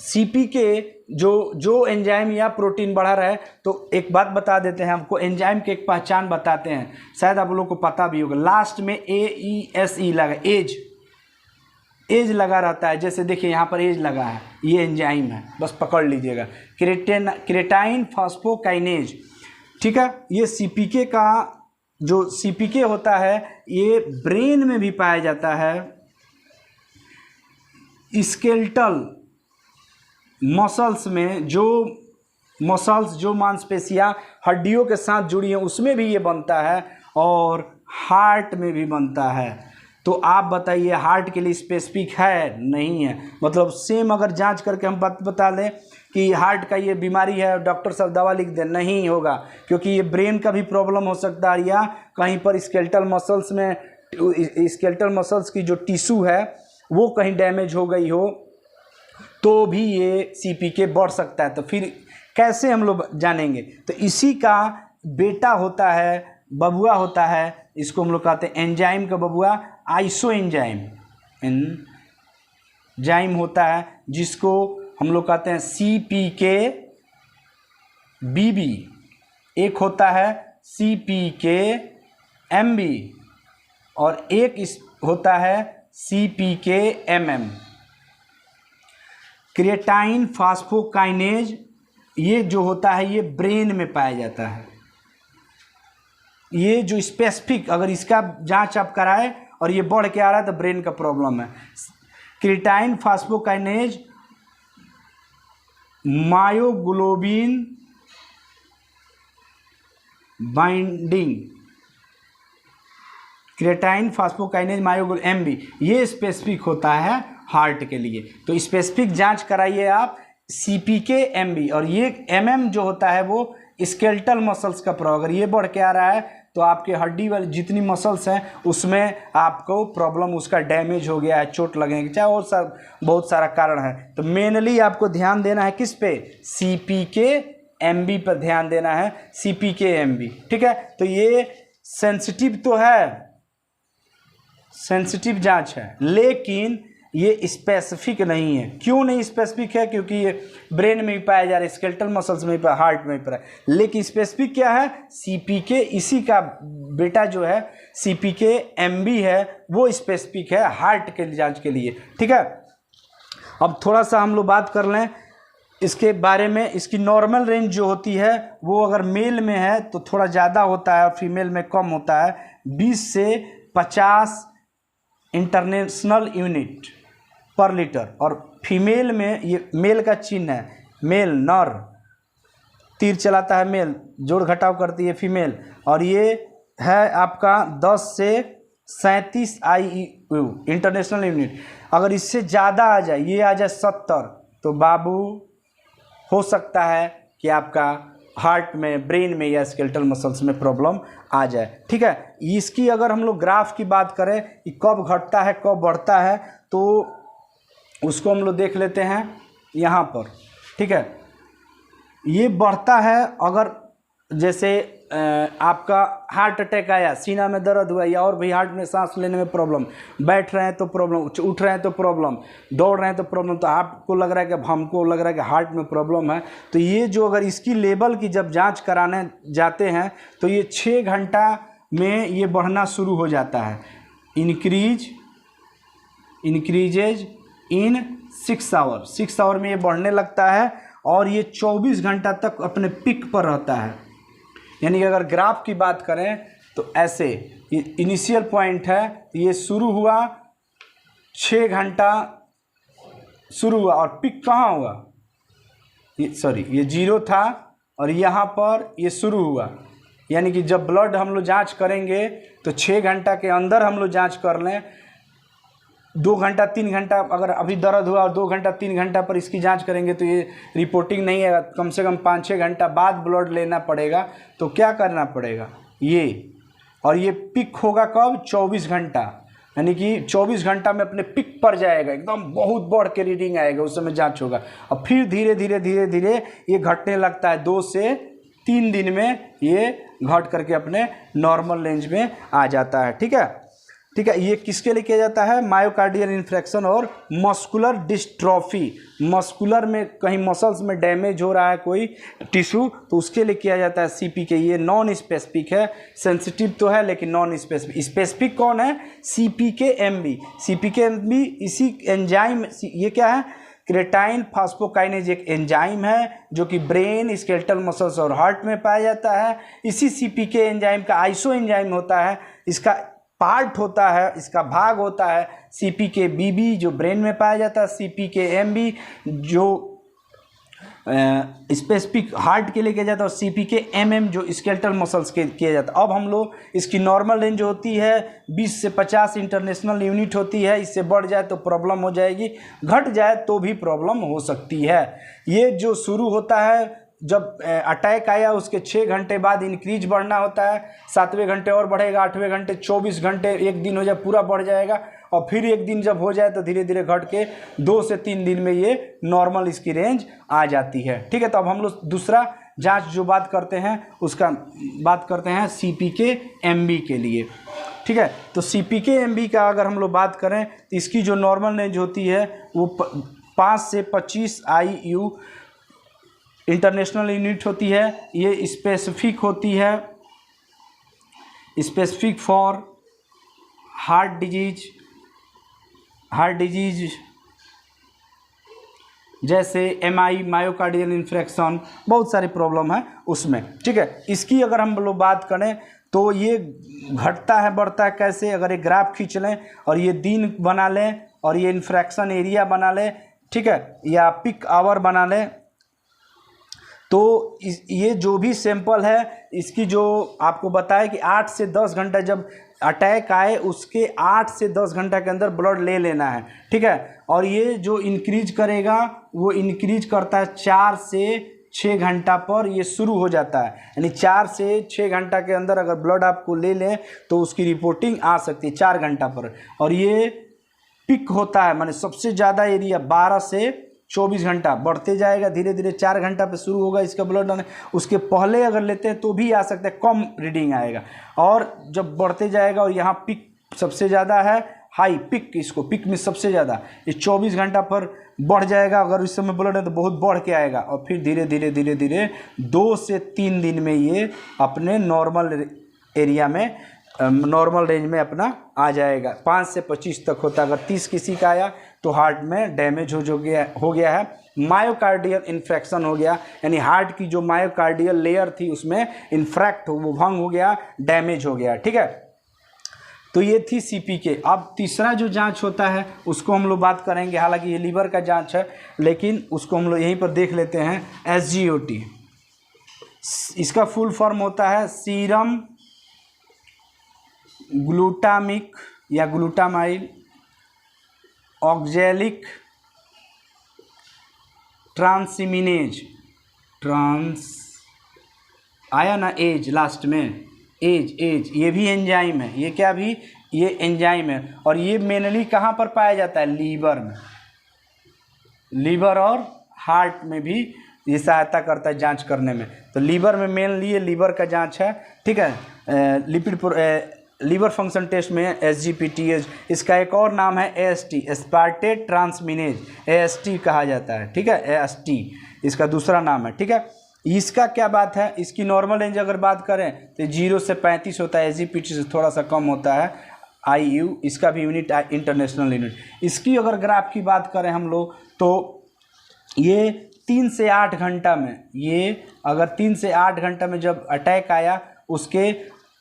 CPK जो एंजाइम या प्रोटीन बढ़ा रहा है। तो एक बात बता देते हैं, हमको एंजाइम की एक पहचान बताते हैं, शायद आप लोगों को पता भी होगा। लास्ट में AESE लगा, एज लगा रहता है। जैसे देखिए यहाँ पर एज लगा है, ये एंजाइम है, बस पकड़ लीजिएगा, क्रिएटाइन फॉस्फोकाइनेज, ठीक है। ये CPK का जो CPK होता है ये ब्रेन में भी पाया जाता है, स्केलेटल मसल्स में, जो मसल्स जो मांसपेशियाँ हड्डियों के साथ जुड़ी हैं उसमें भी ये बनता है, और हार्ट में भी बनता है। तो आप बताइए हार्ट के लिए स्पेसिफिक है? नहीं है। मतलब सेम अगर जांच करके हम बता दें कि हार्ट का ये बीमारी है, डॉक्टर साहब दवा लिख दें, नहीं होगा, क्योंकि ये ब्रेन का भी प्रॉब्लम हो सकता है, या कहीं पर स्केलेटल मसल्स में, स्केलेटल मसल्स की जो टिश्यू है वो कहीं डैमेज हो गई हो तो भी ये CPK बढ़ सकता है। तो फिर कैसे हम लोग जानेंगे? तो इसी का बेटा होता है, बबुआ होता है, इसको हम लोग कहते हैं एंजाइम का बबुआ, आइसो एंजाइम। एंजाइम होता है जिसको हम लोग कहते हैं CPKBB, एक होता है CPKMB और एक होता है CPKMM। क्रिएटाइन फास्फोकाइनेज ये जो होता है ये ब्रेन में पाया जाता है। ये जो स्पेसिफिक, अगर इसका जांच आप कराए और ये बढ़ के आ रहा है तो ब्रेन का प्रॉब्लम है। क्रिएटाइन phosphokinase myoglobin binding, क्रिएटाइन phosphokinase myoglobin MB, ये स्पेसिफिक होता है हार्ट के लिए। तो स्पेसिफिक जांच कराइए आप CPKMB। और ये MM जो होता है वो स्केलेटल मसल्स का प्रॉब्लम, अगर ये बढ़ के आ रहा है तो आपके हड्डी वाली जितनी मसल्स हैं उसमें आपको प्रॉब्लम, उसका डैमेज हो गया है, चोट लगेगी, चाहे और बहुत सारा कारण है। तो मेनली आपको ध्यान देना है किस पे, CPKMB पर ध्यान देना है, CPKMB, ठीक है। तो ये सेंसिटिव तो है, सेंसिटिव जांच है, लेकिन ये स्पेसिफिक नहीं है। क्यों नहीं स्पेसिफिक है? क्योंकि ये ब्रेन में भी पाया जा रहा है, स्केलेटल मसल्स में भी पाया, हार्ट में भी पाया, लेकिन स्पेसिफिक क्या है, CPK, इसी का बेटा जो है CPKMB है वो स्पेसिफिक है हार्ट के जांच के लिए, ठीक है। अब थोड़ा सा हम लोग बात कर लें इसके बारे में। इसकी नॉर्मल रेंज जो होती है वो अगर मेल में है तो थोड़ा ज़्यादा होता है और फीमेल में कम होता है, 20 से 50 इंटरनेशनल यूनिट पर लीटर। और फीमेल में ये मेल का चिन्ह है, मेल नर, तीर चलाता है मेल, जोड़ घटाव करती है फीमेल, और ये है आपका 10 से 37 IU इंटरनेशनल यूनिट। अगर इससे ज़्यादा आ जाए, ये आ जाए 70, तो बाबू हो सकता है कि आपका हार्ट में, ब्रेन में या स्केलेटल मसल्स में प्रॉब्लम आ जाए, ठीक है। इसकी अगर हम लोग ग्राफ की बात करें कि कब घटता है कब बढ़ता है, तो उसको हम लोग देख लेते हैं यहाँ पर, ठीक है। ये बढ़ता है अगर जैसे आपका हार्ट अटैक आया, सीना में दर्द हुआ, या और भी हार्ट में सांस लेने में प्रॉब्लम, बैठ रहे हैं तो प्रॉब्लम, उठ रहे हैं तो प्रॉब्लम, दौड़ रहे हैं तो प्रॉब्लम, तो आपको लग रहा है कि हमको लग रहा है कि हार्ट में प्रॉब्लम है, तो ये जो अगर इसकी लेवल की जब जांच कराने जाते हैं तो ये 6 घंटा में ये बढ़ना शुरू हो जाता है। इंक्रीजेज इन 6 आवर, 6 आवर में ये बढ़ने लगता है और ये 24 घंटा तक अपने पिक पर रहता है। यानी कि अगर ग्राफ की बात करें तो ऐसे ये इनिशियल पॉइंट है, ये शुरू हुआ 6 घंटा शुरू हुआ और पिक कहाँ हुआ, ये 0 था और यहाँ पर ये शुरू हुआ। यानी कि जब ब्लड हम लोग जांच करेंगे तो 6 घंटा के अंदर हम लोग जांच कर लें, 2 घंटा 3 घंटा अगर अभी दर्द हुआ और 2 घंटा 3 घंटा पर इसकी जांच करेंगे तो ये रिपोर्टिंग नहीं है, कम से कम 5-6 घंटा बाद ब्लड लेना पड़ेगा। तो क्या करना पड़ेगा ये, और ये पिक होगा कब, 24 घंटा, यानी कि 24 घंटा में अपने पिक पर जाएगा, एकदम बहुत बढ़ के रीडिंग आएगा, उस समय जांच होगा। और फिर धीरे धीरे ये घटने लगता है, 2 से 3 दिन में ये घट करके अपने नॉर्मल रेंज में आ जाता है, ठीक है। ये किसके लिए किया जाता है, मायोकार्डियल इन्फ्रेक्शन और मस्कुलर डिस्ट्रॉफी, मस्कुलर में कहीं मसल्स में डैमेज हो रहा है कोई टिश्यू, तो उसके लिए किया जाता है CPK। ये नॉन स्पेसिफिक है, सेंसिटिव तो है लेकिन नॉन स्पेसिफिक। स्पेसिफिक कौन है, CPKMB। CPKMB इसी एंजाइम, ये क्या है, क्रिएटाइन फास्फोकाइनेज एक एंजाइम है जो कि ब्रेन, स्केलेटल मसल्स और हार्ट में पाया जाता है। इसी CPK एंजाइम का आइसो एंजाइम होता है, इसका पार्ट होता है, इसका भाग होता है CPKBB जो ब्रेन में पाया जाता है, CPKMB जो स्पेसिफिक हार्ट के लिए किया जाता है, और CPKMM जो स्केलेटल मसल्स के किया जाता है। अब हम लोग इसकी नॉर्मल रेंज होती है 20 से 50 इंटरनेशनल यूनिट होती है, इससे बढ़ जाए तो प्रॉब्लम हो जाएगी, घट जाए तो भी प्रॉब्लम हो सकती है। ये जो शुरू होता है जब अटैक आया उसके 6 घंटे बाद इंक्रीज बढ़ना होता है, 7वें घंटे और बढ़ेगा, 8वें घंटे, 24 घंटे, एक दिन हो जाए पूरा बढ़ जाएगा, और फिर एक दिन जब हो जाए तो धीरे धीरे घट के 2 से 3 दिन में ये नॉर्मल इसकी रेंज आ जाती है, ठीक है। तो अब हम लोग दूसरा जांच जो बात करते हैं उसका बात करते हैं CPKMB के लिए। ठीक है। तो CPK-MB का अगर हम लोग बात करें तो इसकी जो नॉर्मल रेंज होती है वो 5 से 25 IU इंटरनेशनल यूनिट होती है। ये स्पेसिफिक होती है, स्पेसिफिक फॉर हार्ट डिजीज जैसे MI मायोकार्डियल इन्फ्रेक्शन, बहुत सारी प्रॉब्लम है उसमें, ठीक है। इसकी अगर हम लोग बात करें तो ये घटता है बढ़ता है कैसे, अगर एक ग्राफ खींच लें और ये दिन बना लें और ये इन्फ्रेक्शन एरिया बना लें, ठीक है, या पिक आवर बना लें, तो ये जो भी सैंपल है इसकी जो आपको बताया कि 8 से 10 घंटा जब अटैक आए उसके 8 से 10 घंटा के अंदर ब्लड ले लेना है, ठीक है। और ये जो इंक्रीज करेगा वो इंक्रीज करता है 4 से 6 घंटा पर ये शुरू हो जाता है, यानी 4 से 6 घंटा के अंदर अगर ब्लड आपको ले लें तो उसकी रिपोर्टिंग आ सकती है 4 घंटा पर। और ये पिक होता है, माने सबसे ज़्यादा एरिया 12 से 24 घंटा बढ़ते जाएगा, धीरे धीरे 4 घंटा पे शुरू होगा इसका ब्लड आने, उसके पहले अगर लेते हैं तो भी आ सकता है, कम रीडिंग आएगा। और जब बढ़ते जाएगा और यहाँ पिक सबसे ज़्यादा है, हाई पिक, इसको पिक में सबसे ज़्यादा ये 24 घंटा पर बढ़ जाएगा, अगर इस समय ब्लड है तो बहुत बढ़ के आएगा और फिर धीरे धीरे धीरे धीरे 2 से 3 दिन में ये अपने नॉर्मल एरिया में, नॉर्मल रेंज में अपना आ जाएगा। 5 से 25 तक होता है। अगर 30 किसी का आया तो हार्ट में डैमेज हो गया है, मायोकार्डियल इन्फ्रेक्शन हो गया, यानी हार्ट की जो मायोकार्डियल लेयर थी उसमें इन्फ्रैक्ट वो भंग हो गया, डैमेज हो गया, ठीक है। तो ये थी CPK। अब तीसरा जो जांच होता है उसको हम लोग बात करेंगे, हालांकि ये लीवर का जांच है लेकिन उसको हम लोग यहीं पर देख लेते हैं। SGOT, इसका फुल फॉर्म होता है सीरम ग्लूटामिक या ग्लूटामाइल ऑक्जेलिक ट्रांसिमिनेज, आया ना एज लास्ट में, एज ये भी एंजाइम है, ये क्या भी, ये एंजाइम है। और ये मेनली कहाँ पर पाया जाता है, लीवर में, लीवर और हार्ट में भी ये सहायता करता है जांच करने में। तो लीवर में मेनली ये लीवर का जांच है, ठीक है। लीवर फंक्शन टेस्ट में SGPTH, इसका एक और नाम है AST, एस्पार्टेट ट्रांसमिनेज, AST कहा जाता है, ठीक है, AST इसका दूसरा नाम है, ठीक है। इसका क्या बात है, इसकी नॉर्मल रेंज अगर बात करें तो 0 से 35 होता है, SGPT से थोड़ा सा कम होता है IU, इसका भी यूनिट इंटरनेशनल यूनिट। इसकी अगर ग्राफ की बात करें हम लोग तो ये 3 से 8 घंटा में, ये अगर 3 से 8 घंटा में जब अटैक आया, उसके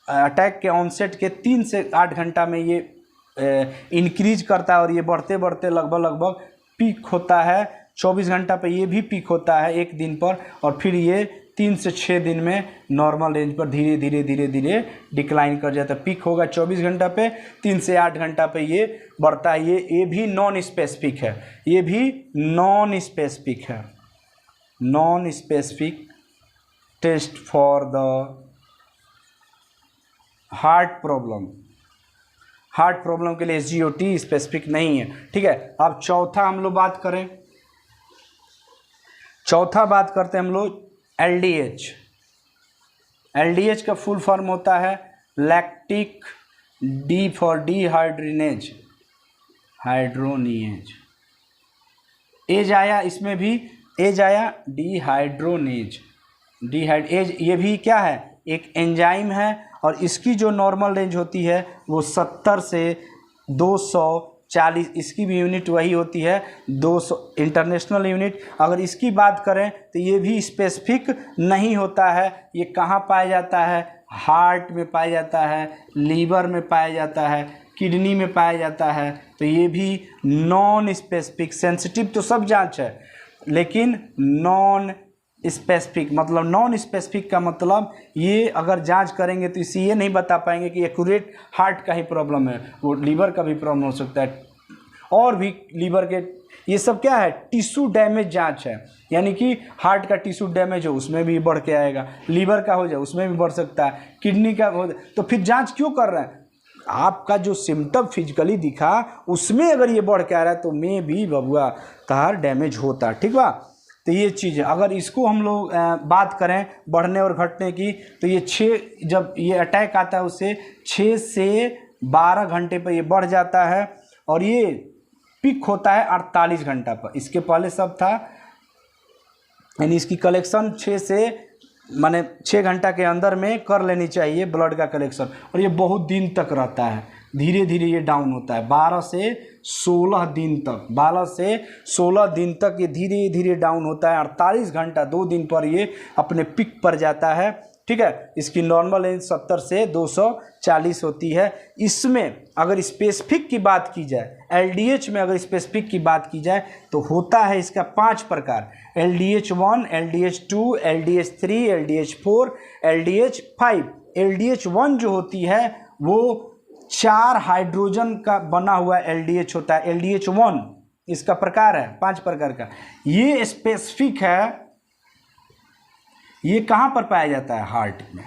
अटैक के ऑनसेट के 3 से 8 घंटा में ये इंक्रीज करता है और ये बढ़ते बढ़ते लगभग पीक होता है 24 घंटा पे, ये भी पीक होता है एक दिन पर, और फिर ये 3 से 6 दिन में नॉर्मल रेंज पर धीरे धीरे डिक्लाइन कर जाता है। पीक होगा 24 घंटा पे, 3 से 8 घंटा पे ये बढ़ता है। ये भी नॉन स्पेसिफिक है, ये भी नॉन स्पेसिफिक है, non specific test for the heart problem के लिए SGOT स्पेसिफिक नहीं है, ठीक है। अब चौथा हम लोग बात करें, चौथा बात करते हैं हम लोग LDH का फुल फॉर्म होता है लैक्टिक D फॉर डिहाइड्रोनेज, एज आया, इसमें भी एज आया, डिहाइड्रोनेज, एज ये भी क्या है, एक एंजाइम है। और इसकी जो नॉर्मल रेंज होती है वो 70 से 240, इसकी भी यूनिट वही होती है 200 इंटरनेशनल यूनिट। अगर इसकी बात करें तो ये भी स्पेसिफिक नहीं होता है। ये कहाँ पाया जाता है, हार्ट में पाया जाता है, लीवर में पाया जाता है, किडनी में पाया जाता है। तो ये भी नॉन स्पेसिफिक, सेंसिटिव तो सब जांच है लेकिन नॉन स्पेसिफिक, मतलब नॉन स्पेसिफिक का मतलब ये अगर जांच करेंगे तो इसे ये नहीं बता पाएंगे कि एक्यूरेट हार्ट का ही प्रॉब्लम है, वो लीवर का भी प्रॉब्लम हो सकता है। और भी लीवर के, ये सब क्या है, टिश्यू डैमेज जांच है, यानी कि हार्ट का टिश्यू डैमेज हो उसमें भी बढ़ के आएगा, लीवर का हो जाए उसमें भी बढ़ सकता है, किडनी का हो जाए। तो फिर जांच क्यों कर रहे हैं, आपका जो सिम्टम फिजिकली दिखा उसमें अगर ये बढ़ के आ रहा है तो में भी बबुआ तार डैमेज होता है, ठीक बा। तो ये चीज़ है। अगर इसको हम लोग बात करें बढ़ने और घटने की, तो ये 6, जब ये अटैक आता है उससे 6 से 12 घंटे पर ये बढ़ जाता है और ये पिक होता है 48 घंटा पर। इसके पहले सब था, यानी इसकी कलेक्शन 6 घंटा के अंदर में कर लेनी चाहिए ब्लड का कलेक्शन, और ये बहुत दिन तक रहता है। धीरे धीरे ये डाउन होता है 12 से 16 दिन तक, 12 से 16 दिन तक ये धीरे धीरे डाउन होता है। 48 घंटा 2 दिन पर ये अपने पिक पर जाता है, ठीक है। इसकी नॉर्मल रेंज 70 से 240 होती है। इसमें अगर स्पेसिफिक की बात की जाए, LDH में अगर स्पेसिफिक की बात की जाए तो होता है इसका 5 प्रकार: LDH1, LDH2, LDH3, LDH4, LDH5। LDH1 जो होती है वो 4 हाइड्रोजन का बना हुआ LDH होता है। LDH1 इसका प्रकार है, 5 प्रकार का। ये स्पेसिफिक है। ये कहाँ पर पाया जाता है? हार्ट में।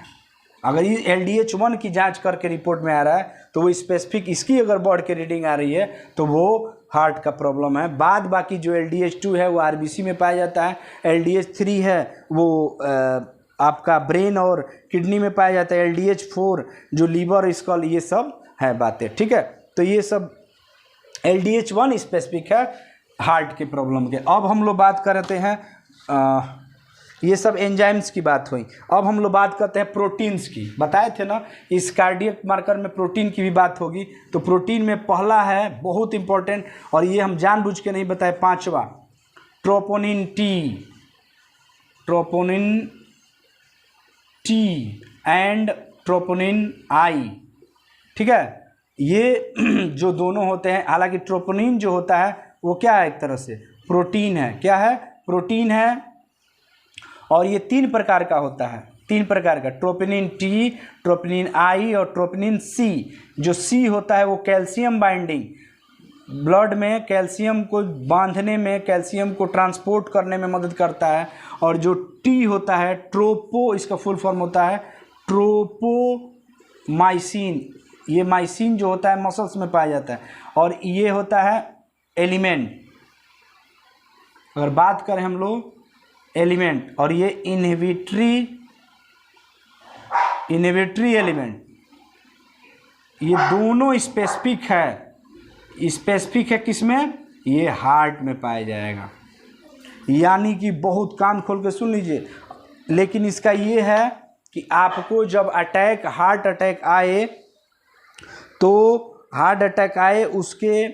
अगर ये LDH1 की जांच करके रिपोर्ट में आ रहा है तो वो स्पेसिफिक, इसकी अगर ब्लड की रीडिंग आ रही है तो वो हार्ट का प्रॉब्लम है। बाद बाकी जो LDH2 है वो RBC में पाया जाता है। LDH3 है वो आपका ब्रेन और किडनी में पाया जाता है। LDH4 जो लीवर, स्कल, ये सब है बातें, ठीक है। तो ये सब LDH1 स्पेसिफिक है हार्ट के प्रॉब्लम के। अब हम लोग बात कर रहे हैं ये सब एंजाइम्स की बात हुई। अब हम लोग बात करते हैं प्रोटीन्स की। बताए थे ना इस कार्डियक मार्कर में प्रोटीन की भी बात होगी। तो प्रोटीन में पहला है बहुत इंपॉर्टेंट, और ये हम जानबूझ के नहीं बताए, 5वां troponin T and troponin I, ठीक है। ये जो दोनों होते हैं, हालांकि ट्रोपोनिन जो होता है वो क्या है? एक तरह से प्रोटीन है। क्या है? प्रोटीन है। और ये 3 प्रकार का होता है, 3 प्रकार का: ट्रोपोनिन टी, ट्रोपोनिन आई और ट्रोपोनिन सी। जो सी होता है वो कैल्शियम बाइंडिंग, ब्लड में कैल्शियम को बांधने में, कैल्शियम को ट्रांसपोर्ट करने में मदद करता है। और जो टी होता है ट्रोपो, इसका फुल फॉर्म होता है ट्रोपोमाइसिन। ये माइसिन जो होता है मसल्स में पाया जाता है। और ये होता है एलिमेंट। अगर बात करें हम लोग एलिमेंट, और ये इनहिबिटरी एलिमेंट, ये दोनों स्पेसिफिक है। स्पेसिफिक है किसमें? ये हार्ट में पाया जाएगा। यानी कि बहुत कान खोल के सुन लीजिए। लेकिन इसका ये है कि आपको जब हार्ट अटैक आए तो उसके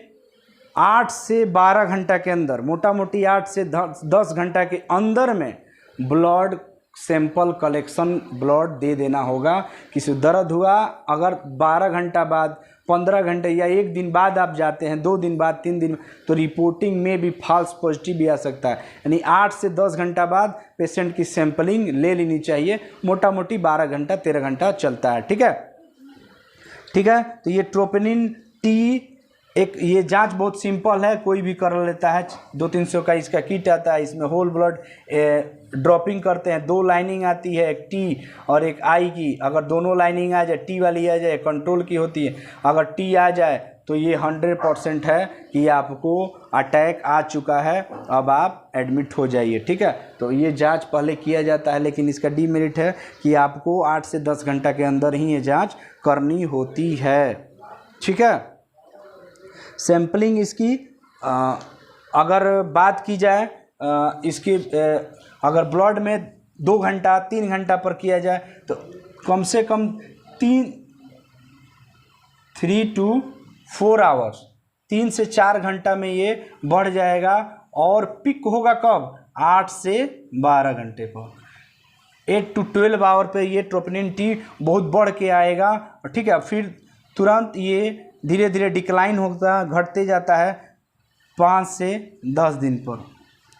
8 से 12 घंटा के अंदर, मोटा मोटी 8 से 10 घंटा के अंदर में ब्लड सैंपल कलेक्शन, ब्लड दे देना होगा। किसी दर्द हुआ, अगर 12 घंटा बाद, 15 घंटे या 1 दिन बाद आप जाते हैं, 2 दिन बाद, 3 दिन, तो रिपोर्टिंग में भी फॉल्स पॉजिटिव भी आ सकता है। यानी 8 से 10 घंटा बाद पेशेंट की सैंपलिंग ले लेनी चाहिए। मोटा मोटी 12 घंटा 13 घंटा चलता है, ठीक है, ठीक है। तो ये ट्रोपोनिन टी, एक ये जांच बहुत सिंपल है, कोई भी कर लेता है। 200-300 का इसका किट आता है। इसमें होल ब्लड ड्रॉपिंग करते हैं। 2 लाइनिंग आती है, एक टी और एक आई की। अगर दोनों लाइनिंग आ जाए, टी वाली आ जाए, कंट्रोल की होती है। अगर टी आ जाए तो ये 100% है कि आपको अटैक आ चुका है, अब आप एडमिट हो जाइए, ठीक है। तो ये जांच पहले किया जाता है, लेकिन इसका डीमेरिट है कि आपको 8 से 10 घंटा के अंदर ही ये जाँच करनी होती है, ठीक है। सैम्पलिंग इसकी अगर बात की जाए, इसकी अगर ब्लड में 2 घंटा 3 घंटा पर किया जाए तो कम से कम 3 to 4 आवर्स, 3 से 4 घंटा में ये बढ़ जाएगा। और पिक होगा कब? 8 से 12 घंटे पर। 8 to 12 आवर पे ये ट्रोपोनिन टी बहुत बढ़ के आएगा, ठीक है। फिर तुरंत ये धीरे धीरे डिक्लाइन होता, घटते जाता है 5 से 10 दिन पर।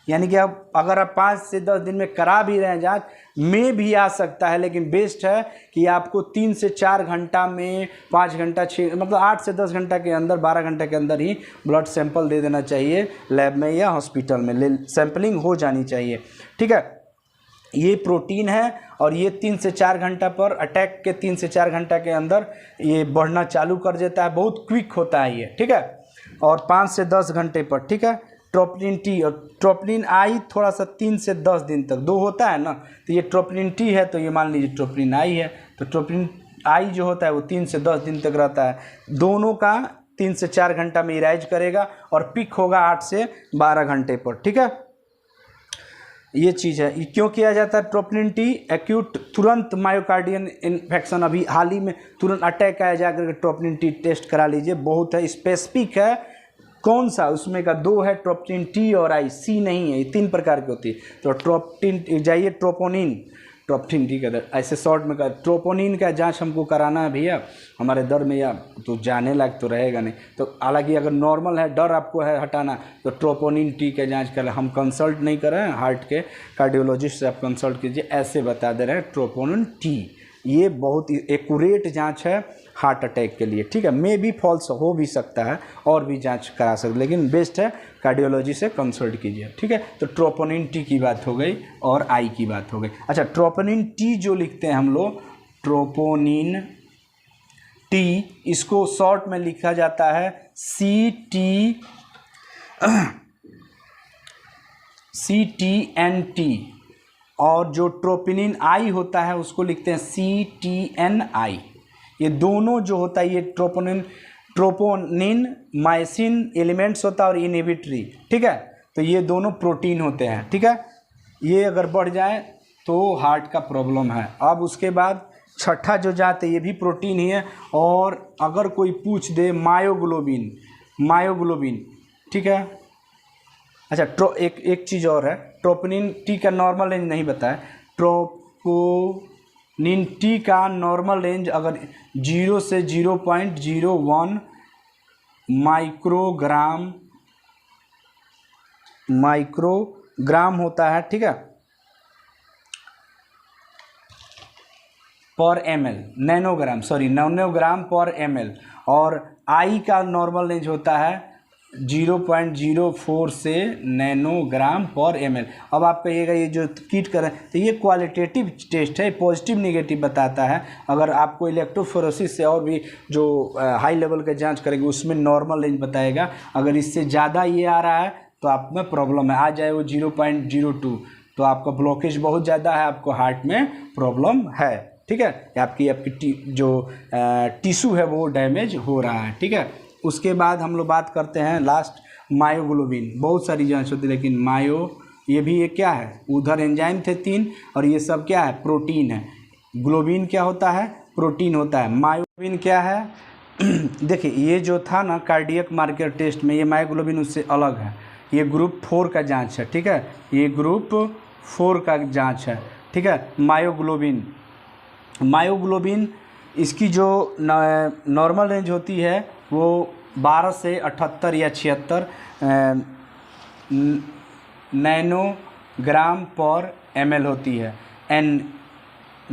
यानी कि अब अगर आप 5 से 10 दिन में करा भी रहे हैं जांच, में भी आ सकता है, लेकिन बेस्ट है कि आपको 3 से 4 घंटा में, 5 घंटा, 6, मतलब 8 से 10 घंटा के अंदर, 12 घंटे के अंदर ही ब्लड सैंपल दे देना चाहिए लैब में या हॉस्पिटल में। सैंपलिंग हो जानी चाहिए, ठीक है। ये प्रोटीन है और ये 3 से 4 घंटा पर, अटैक के 3 से 4 घंटा के अंदर ये बढ़ना चालू कर देता है। बहुत क्विक होता है ये, ठीक है। और 5 से 10 घंटे पर, ठीक है। ट्रोपोनिन टी और ट्रोपोनिन आई थोड़ा सा 3 से 10 दिन तक, 2 होता है ना, तो ये ट्रोपोनिन टी है, तो ये मान लीजिए ट्रोपोनिन आई है। तो ट्रोपोनिन आई जो होता है वो 3 से 10 दिन तक रहता है। दोनों का 3 से 4 घंटा में इराइज करेगा और पिक होगा 8 से 12 घंटे पर, ठीक है। ये चीज़ है। ये क्यों किया जाता है ट्रोपोनिन टी? एक्यूट तुरंत मायोकार्डियन इन्फेक्शन, अभी हाल ही में तुरंत अटैक आया, जाकर के ट्रोपोनिन टी टेस्ट करा लीजिए, बहुत है, स्पेसिफिक है। कौन सा? उसमें का 2 है, ट्रोपोनिन टी और आई, सी नहीं है। ये 3 प्रकार की होती है। तो ट्रोपोनिन जाइए, ट्रोपोनिन टी का ऐसे शॉर्ट में ट्रोपोनिन का जांच हमको कराना है भैया हमारे दर में, या तो जाने लायक तो रहेगा नहीं। तो हालांकि अगर नॉर्मल है, डर आपको है हटाना, तो ट्रोपोनिन टी का जांच करें। हम कंसल्ट नहीं कर रहे हैं, हार्ट के कार्डियोलॉजिस्ट से आप कंसल्ट कीजिए, ऐसे बता दे रहे हैं ट्रोपोनिन टी। ये बहुत एक्यूरेट जांच है हार्ट अटैक के लिए, ठीक है। मे भी फॉल्स हो भी सकता है, और भी जांच करा सकते, लेकिन बेस्ट है कार्डियोलॉजी से कंसल्ट कीजिए, ठीक है। तो ट्रोपोनिन टी की बात हो गई और आई की बात हो गई। अच्छा, ट्रोपोनिन टी जो लिखते हैं हम लोग, ट्रोपोनिन टी, इसको शॉर्ट में लिखा जाता है CTNT, और जो ट्रोपोनिन आई होता है उसको लिखते हैं CTNI। ये दोनों जो होता है, ये ट्रोपोनिन माइसिन एलिमेंट्स होता है और इनहिबिटरी, ठीक है। तो ये दोनों प्रोटीन होते हैं, ठीक है। ये अगर बढ़ जाए तो हार्ट का प्रॉब्लम है। अब उसके बाद छठा जो जाते, ये भी प्रोटीन ही है। और अगर कोई पूछ दे मायोग्लोबिन, ठीक है। अच्छा, एक चीज़ और है, ट्रोपोनिन टी का नॉर्मल रेंज नहीं बताया। ट्रोपोनिन टी का नॉर्मल रेंज अगर 0 से 0.01 माइक्रोग्राम होता है, ठीक है, पर ml, नैनोग्राम पर ml। और आई का नॉर्मल रेंज होता है 0.04 से नैनोग्राम पर ml। अब आप कहिएगा ये जो किट करें, तो ये क्वालिटेटिव टेस्ट है, पॉजिटिव नेगेटिव बताता है। अगर आपको इलेक्ट्रोफोरेसिस से और भी जो हाई लेवल का जांच करेंगे उसमें नॉर्मल रेंज बताएगा। अगर इससे ज़्यादा ये आ रहा है तो आप में प्रॉब्लम है, आ जाए वो 0.02 तो आपका ब्लॉकेज बहुत ज़्यादा है, आपको हार्ट में प्रॉब्लम है, ठीक है। आपकी जो टिश्यू है वो डैमेज हो रहा है, ठीक है। उसके बाद हम लोग बात करते हैं लास्ट, मायोग्लोबिन। बहुत सारी जांच होती है, लेकिन ये भी एक क्या है, उधर एंजाइम थे 3, और ये सब क्या है, प्रोटीन है। ग्लोबिन क्या होता है, प्रोटीन होता है। मायोग्लोबिन क्या है देखिए, ये जो था ना कार्डियक मार्कर टेस्ट में, ये मायोग्लोबिन उससे अलग है। ये ग्रुप 4 का जांच है, ठीक है, ये ग्रुप 4 का जांच है, ठीक है। मायोग्लोबिन इसकी जो नॉर्मल रेंज होती है वो 12 से 78 या 76 नैनोग्राम पर ml होती है,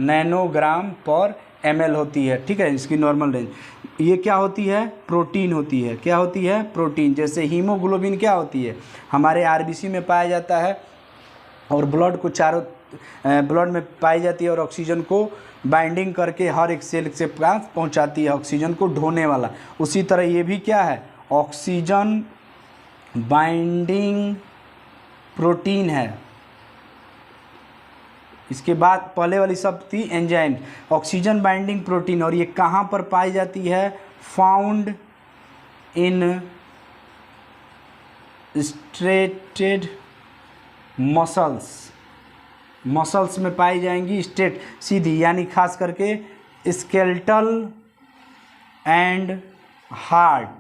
नैनोग्राम पर ml होती है, ठीक है, इसकी नॉर्मल रेंज। ये क्या होती है, प्रोटीन होती है। क्या होती है, प्रोटीन। जैसे हीमोग्लोबिन क्या होती है, हमारे आरबीसी में पाया जाता है और ब्लड में पाई जाती है, और ऑक्सीजन को बाइंडिंग करके हर एक सेल से पास पहुंचाती है, ऑक्सीजन को ढोने वाला। उसी तरह ये भी क्या है, ऑक्सीजन बाइंडिंग प्रोटीन है। इसके बाद पहले वाली सब थी एंजाइम, ऑक्सीजन बाइंडिंग प्रोटीन। और ये कहाँ पर पाई जाती है, फाउंड इन स्ट्रेटेड मसल्स में पाई जाएंगी, स्ट्रेट सीधी, यानी खास करके स्केलेटल एंड हार्ट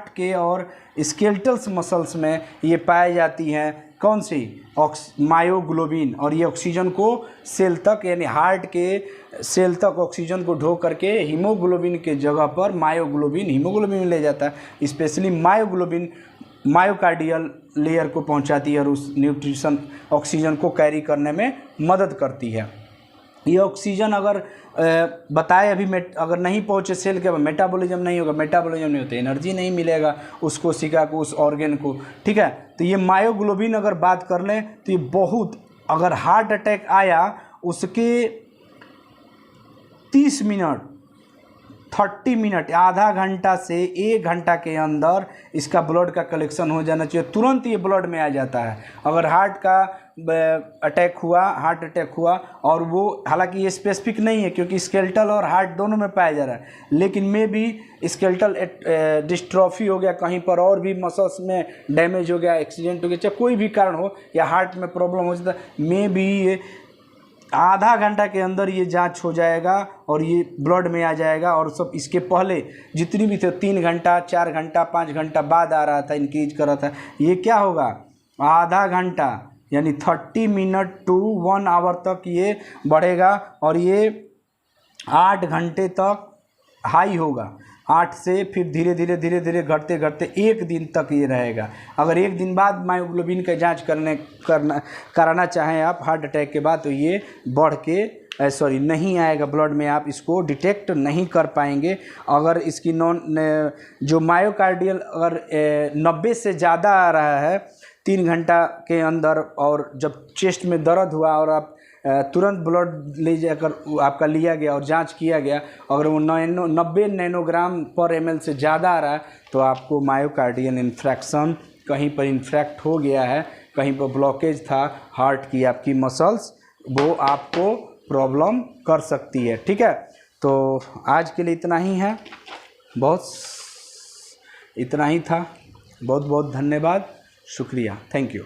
के और स्केलेटल्स मसल्स में ये पाई जाती हैं। कौन सी, मायोग्लोबिन। और ये ऑक्सीजन को सेल तक, यानी हार्ट के सेल तक ऑक्सीजन को ढो करके हीमोग्लोबिन के जगह पर हीमोग्लोबिन ले जाता है। स्पेशली मायोग्लोबिन मायोकार्डियल लेयर को पहुंचाती है और उस न्यूट्रिशन ऑक्सीजन को कैरी करने में मदद करती है। ये ऑक्सीजन अगर बताए अभी अगर नहीं पहुंचे सेल के, मेटाबॉलिज्म नहीं होता, एनर्जी नहीं मिलेगा उस कोशिका को, उस ऑर्गन को, ठीक है। तो ये मायोग्लोबिन अगर बात कर लें तो ये बहुत, अगर हार्ट अटैक आया उसके 30 मिनट 30 मिनट, आधा घंटा से 1 घंटा के अंदर इसका ब्लड का कलेक्शन हो जाना चाहिए, तुरंत ये ब्लड में आ जाता है। अगर हार्ट का हार्ट अटैक हुआ और वो, हालांकि ये स्पेसिफिक नहीं है क्योंकि स्केलेटल और हार्ट दोनों में पाया जा रहा है, लेकिन मे भी स्केलेटल डिस्ट्रॉफी हो गया कहीं पर, और भी मसल्स में डैमेज हो गया, एक्सीडेंट हो गया, चाहे कोई भी कारण हो, या हार्ट में प्रॉब्लम हो जाता है, मे भी ये आधा घंटा के अंदर ये जांच हो जाएगा और ये ब्लड में आ जाएगा। और सब इसके पहले जितनी भी थे 3 घंटा 4 घंटा 5 घंटा बाद आ रहा था, इंक्रीज कर रहा था, ये क्या होगा आधा घंटा यानी 30 मिनट टू 1 आवर तक ये बढ़ेगा, और ये 8 घंटे तक हाई होगा, 8 से फिर धीरे धीरे घटते घटते 1 दिन तक ये रहेगा। अगर 1 दिन बाद मायोग्लोबिन का जांच कराना चाहें आप हार्ट अटैक के बाद, तो ये बढ़ के नहीं आएगा ब्लड में, आप इसको डिटेक्ट नहीं कर पाएंगे। अगर इसकी जो मायोकार्डियल अगर 90 से ज़्यादा आ रहा है 3 घंटा के अंदर, और जब चेस्ट में दर्द हुआ और आप तुरंत ब्लड ले जाकर आपका लिया गया और जांच किया गया, अगर वो 90 नैनोग्राम पर ml से ज़्यादा आ रहा है, तो आपको मायोकार्डियल इन्फ्रैक्शन, कहीं पर इन्फ्रैक्ट हो गया है, कहीं पर ब्लॉकेज था हार्ट की आपकी मसल्स, वो आपको प्रॉब्लम कर सकती है। ठीक है, तो आज के लिए इतना ही है, इतना ही था। बहुत बहुत धन्यवाद, शुक्रिया, थैंक यू।